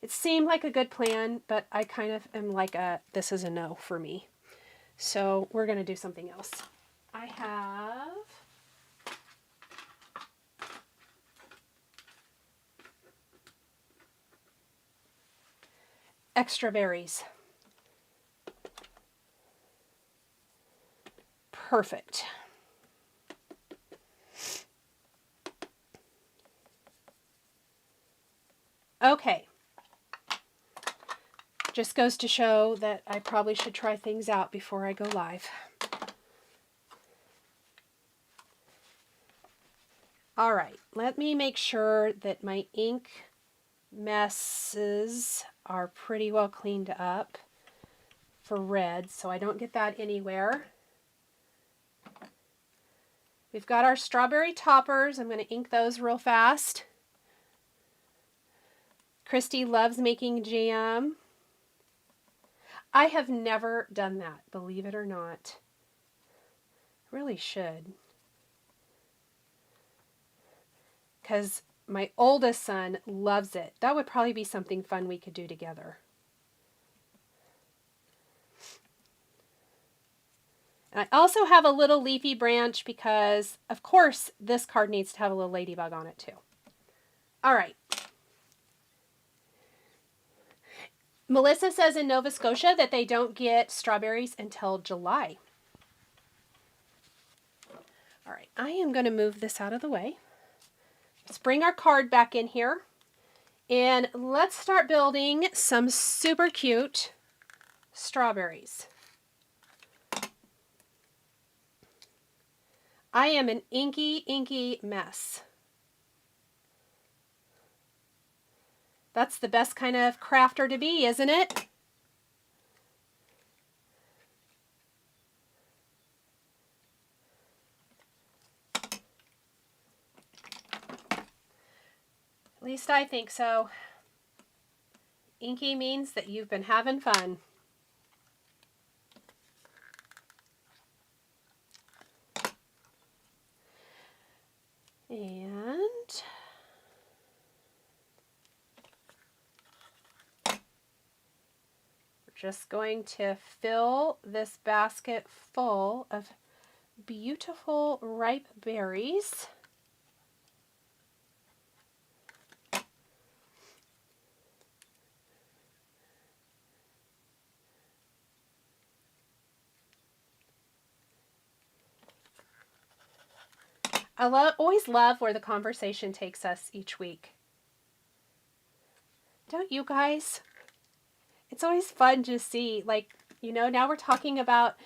It seemed like a good plan, but I kind of am like this is a no for me. So we're going to do something else. I have extra berries. Perfect. Okay. Just goes to show that I probably should try things out before I go live. All right, let me make sure that my ink messes are pretty well cleaned up for red, so I don't get that anywhere. We've got our strawberry toppers. I'm going to ink those real fast. Christy loves making jam. I have never done that, believe it or not. I really should. Because my oldest son loves it. That would probably be something fun we could do together. And I also have a little leafy branch because, of course, this card needs to have a little ladybug on it too. All right. Melissa says in Nova Scotia that they don't get strawberries until July. All right, I am going to move this out of the way. Let's bring our card back in here. And let's start building some super cute strawberries. I am an inky mess. That's the best kind of crafter to be, isn't it? At least I think so. Inky means that you've been having fun. And we're just going to fill this basket full of beautiful ripe berries. I always love where the conversation takes us each week. Don't you guys? It's always fun to see, like, you know, now we're talking about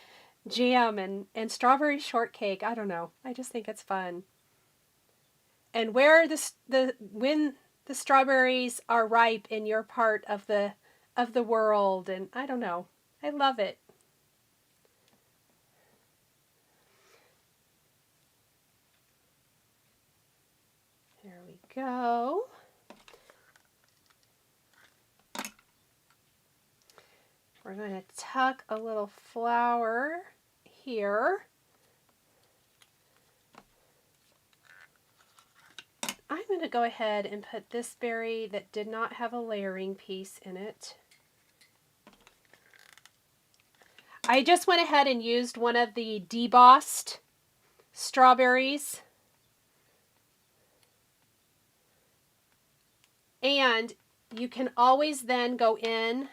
jam and strawberry shortcake. I don't know. I just think it's fun. And where when the strawberries are ripe in your part of the world, and I don't know. I love it. There we go. We're going to tuck a little flower here. I'm going to go ahead and put this berry that did not have a layering piece in it. I just went ahead and used one of the debossed strawberries. And you can always then go in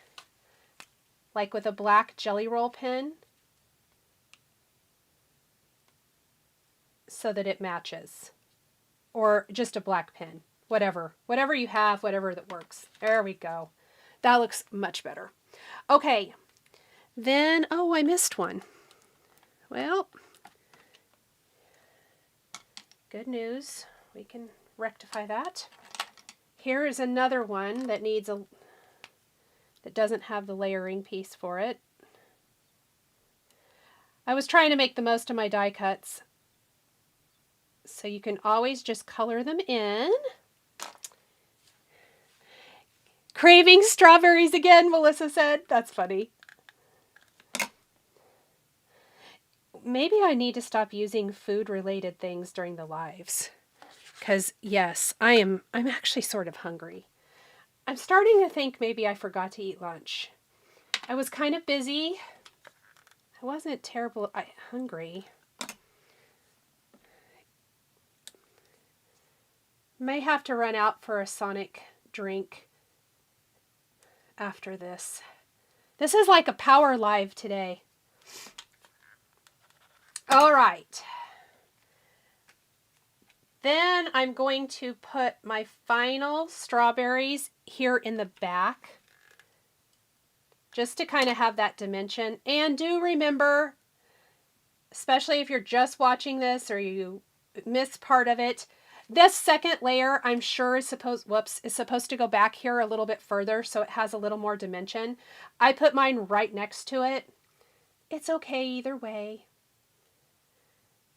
like with a black jelly roll pen so that it matches. Or just a black pen. Whatever you have, whatever that works. There we go. That looks much better. Okay. Then, oh, I missed one. Well, good news. We can rectify that. Here is another one that needs that doesn't have the layering piece for it. I was trying to make the most of my die cuts. So you can always just color them in. Craving strawberries again, Melissa said. That's funny. Maybe I need to stop using food-related things during the lives. Because, yes, I'm actually sort of hungry. I'm starting to think maybe I forgot to eat lunch. I was kind of busy. I wasn't terribly hungry. May have to run out for a Sonic drink after this. This is like a power live today. All right. Then I'm going to put my final strawberries here in the back, just to kind of have that dimension. And do remember, especially if you're just watching this or you miss part of it, this second layer I'm sure is supposed to go back here a little bit further so it has a little more dimension. I put mine right next to it. It's okay either way.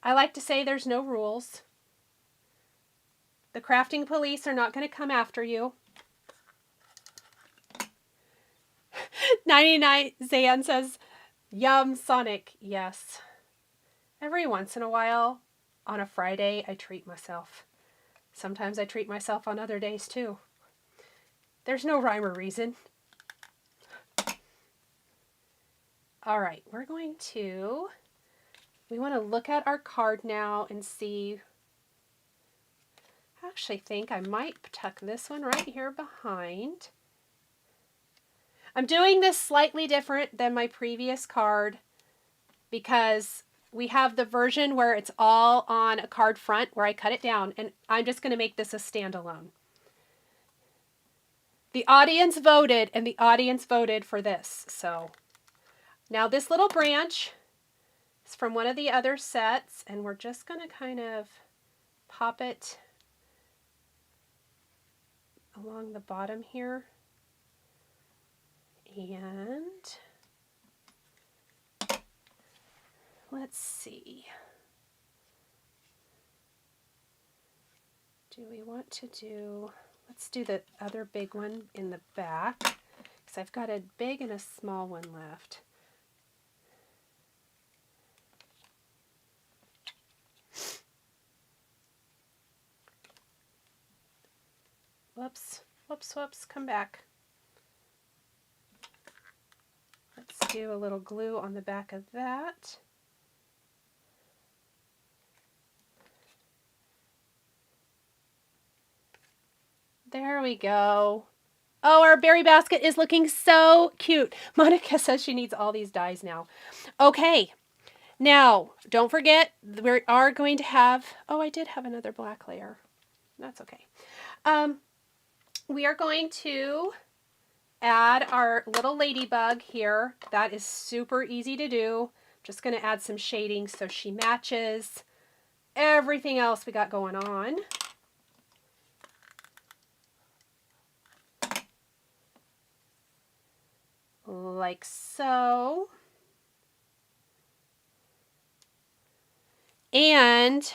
I like to say there's no rules. The crafting police are not going to come after you. 99 Zan says, yum, Sonic. Yes. Every once in a while, on a Friday, I treat myself. Sometimes I treat myself on other days too. There's no rhyme or reason. All right, we want to look at our card now and see. I actually think I might tuck this one right here behind. I'm doing this slightly different than my previous card because we have the version where it's all on a card front where I cut it down, and I'm just going to make this a standalone. The audience voted, and the audience voted for this. So now this little branch is from one of the other sets, and we're just going to kind of pop it along the bottom here. And let's see. Do we want to do, let's do the other big one in the back, because I've got a big and a small one left. Whoops, whoops, whoops, come back. Let's do a little glue on the back of that. There we go. Oh, our berry basket is looking so cute. Monica says she needs all these dies now. Okay, now don't forget we are going to have, oh, I did have another black layer. That's okay. We are going to add our little ladybug here. That is super easy to do. Just going to add some shading so she matches everything else we got going on. Like so. And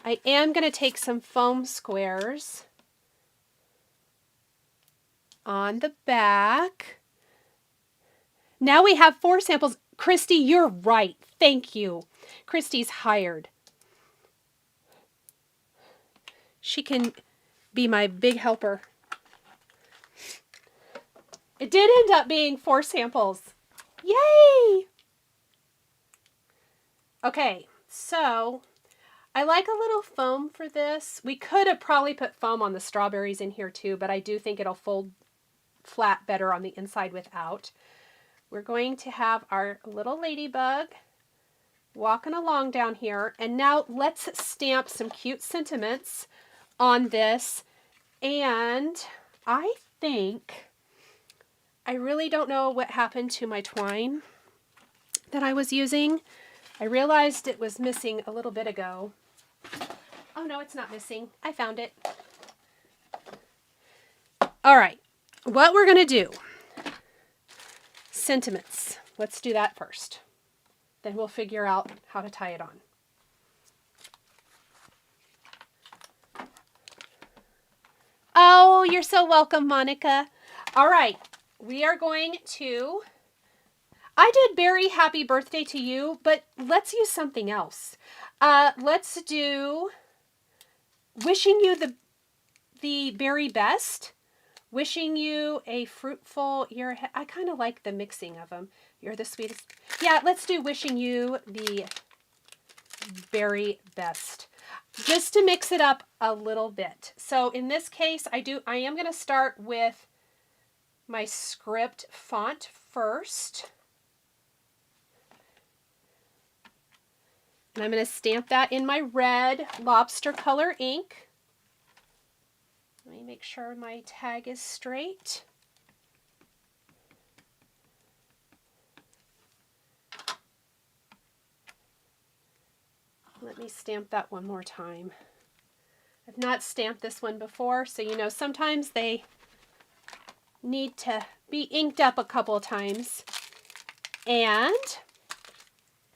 I am going to take some foam squares on the back. Now we have 4 samples. Christy, you're right. Thank you. Christy's hired. She can be my big helper. It did end up being 4 samples. Yay! Okay, so I like a little foam for this. We could have probably put foam on the strawberries in here too, but I do think it'll fold flat better on the inside without. We're going to have our little ladybug walking along down here. And now let's stamp some cute sentiments on this. And I think, I really don't know what happened to my twine that I was using. I realized it was missing a little bit ago. Oh no, it's not missing. I found it. All right, what we're gonna do, sentiments. Let's do that first. Then we'll figure out how to tie it on. Oh, you're so welcome, Monica. All right, we are going to, I did Berry Happy Birthday to You, but let's use something else. Let's do Wishing You the Very Best. Wishing you a fruitful year ahead. I kind of like the mixing of them. You're the sweetest. Yeah, let's do Wishing You the Very Best. Just to mix it up a little bit. So in this case, I am going to start with my script font first. And I'm going to stamp that in my red lobster color ink. Let me make sure my tag is straight. Let me stamp that one more time. I've not stamped this one before, so you know sometimes they need to be inked up a couple of times. And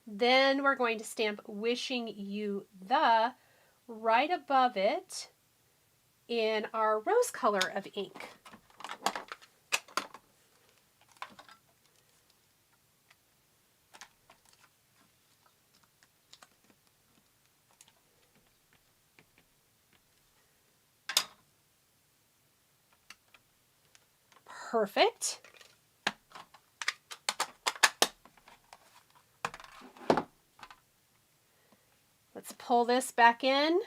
then we're going to stamp Wishing You the right above it in our rose color of ink. Perfect. Let's pull this back in.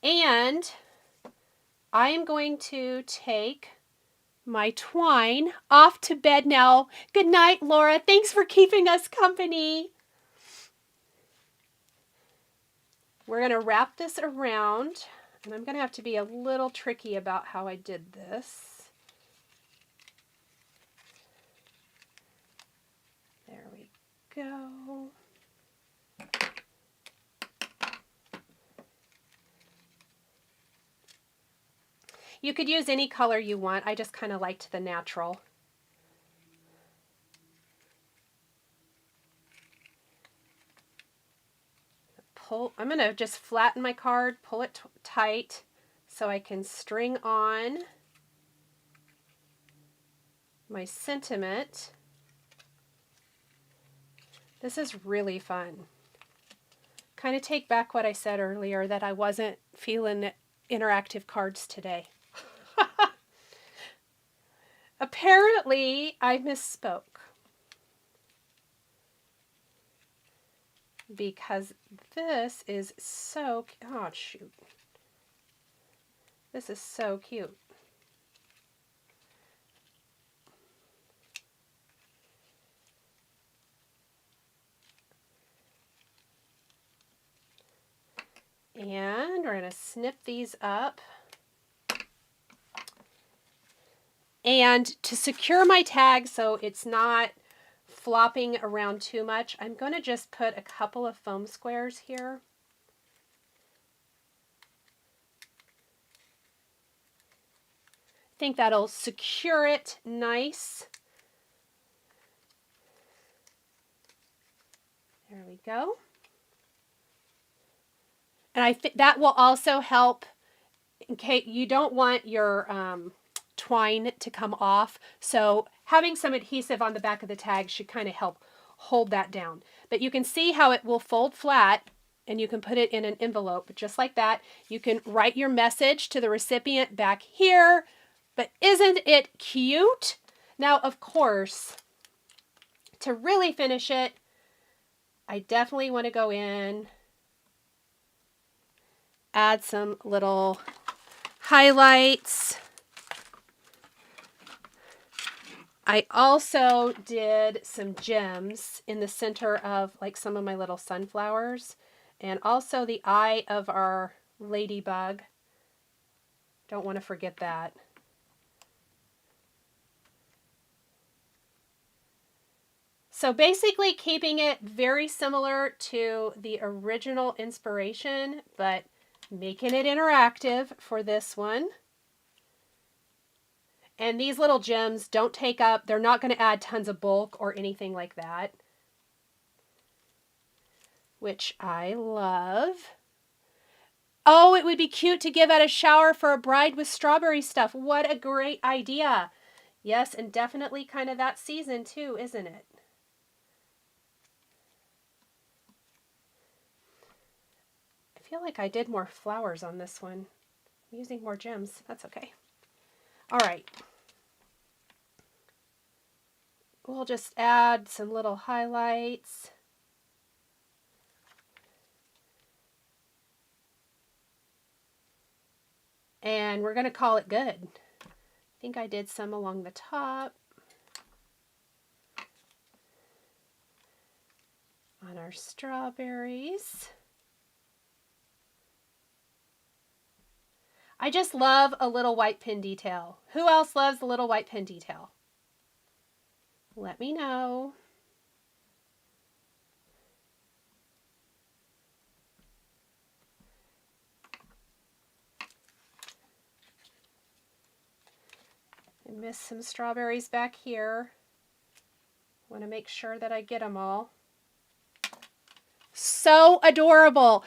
And I am going to take my twine off to bed now. Good night, Laura. Thanks for keeping us company. We're going to wrap this around, and I'm going to have to be a little tricky about how I did this. There we go. You could use any color you want. I just kind of liked the natural. I'm going to just flatten my card, pull it tight so I can string on my sentiment. This is really fun. Kind of take back what I said earlier, that I wasn't feeling interactive cards today. Apparently, I misspoke. Because this is so, oh shoot. This is so cute. And we're going to snip these up. And to secure my tag so it's not flopping around too much, I'm going to just put a couple of foam squares here. I think that'll secure it nice. There we go. And I think that will also help in case you don't want your twine to come off. So having some adhesive on the back of the tag should kind of help hold that down. But you can see how it will fold flat and you can put it in an envelope just like that. You can write your message to the recipient back here. But isn't it cute? Now, of course, to really finish it, I definitely want to go in, add some little highlights. I also did some gems in the center of like some of my little sunflowers and also the eye of our ladybug. Don't want to forget that. So basically keeping it very similar to the original inspiration, but making it interactive for this one. And these little gems don't take up, they're not going to add tons of bulk or anything like that, which I love. Oh, it would be cute to give at a shower for a bride with strawberry stuff. What a great idea. Yes, and definitely kind of that season too, isn't it? I feel like I did more flowers on this one. I'm using more gems. That's okay. All right. We'll just add some little highlights. And we're going to call it good. I think I did some along the top. On our strawberries. I just love a little white pin detail. Who else loves a little white pin detail? Let me know. I missed some strawberries back here. Want to make sure that I get them all. So adorable.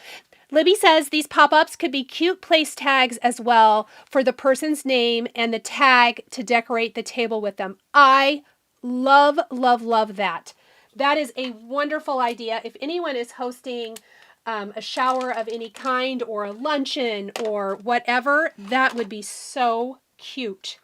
Libby says these pop-ups could be cute place tags as well for the person's name and the tag to decorate the table with them. I love, love, love that. That is a wonderful idea. If anyone is hosting a shower of any kind or a luncheon or whatever, that would be so cute.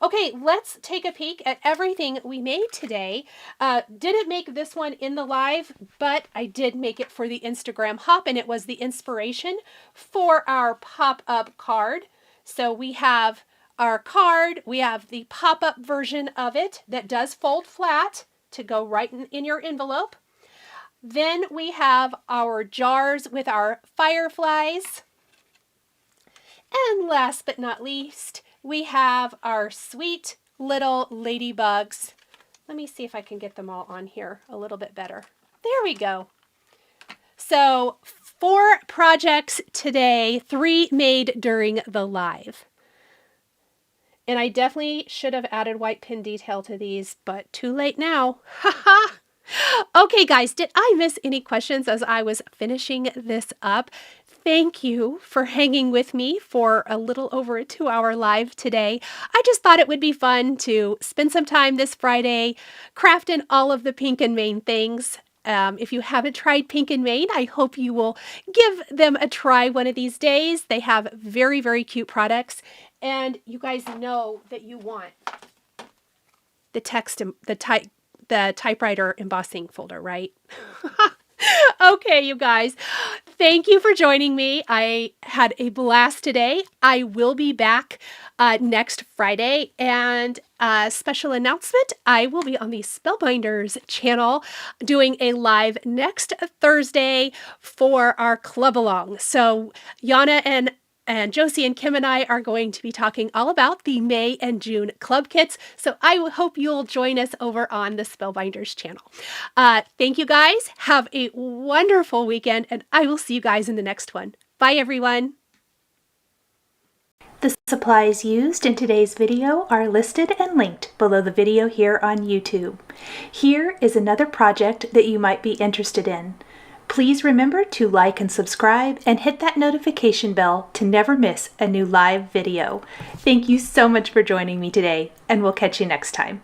Okay, let's take a peek at everything we made today. Didn't make this one in the live, but I did make it for the Instagram hop, and it was the inspiration for our pop-up card. So we have our card, we have the pop-up version of it that does fold flat to go right in your envelope. Then we have our jars with our fireflies. And last but not least, we have our sweet little ladybugs. Let me see if I can get them all on here a little bit better. There we go. So 4 projects today, 3 made during the live. And I definitely should have added white pin detail to these, but too late now. Haha. Okay, guys, did I miss any questions as I was finishing this up? Thank you for hanging with me for a little over a 2-hour live today. I just thought it would be fun to spend some time this Friday crafting all of the pink and main things. If you haven't tried Pink and Main, I hope you will give them a try one of these days. They have very, very cute products. And you guys know that you want the the typewriter embossing folder, right? Okay, you guys, thank you for joining me. I had a blast today. I will be back next Friday, and a special announcement, I will be on the Spellbinders channel doing a live next Thursday for our club along. So Yana and Josie and Kim and I are going to be talking all about the May and June club kits. So I hope you'll join us over on the Spellbinders channel. Thank you guys. Have a wonderful weekend, and I will see you guys in the next one. Bye, everyone. The supplies used in today's video are listed and linked below the video here on YouTube. Here is another project that you might be interested in. Please remember to like and subscribe and hit that notification bell to never miss a new live video. Thank you so much for joining me today, and we'll catch you next time.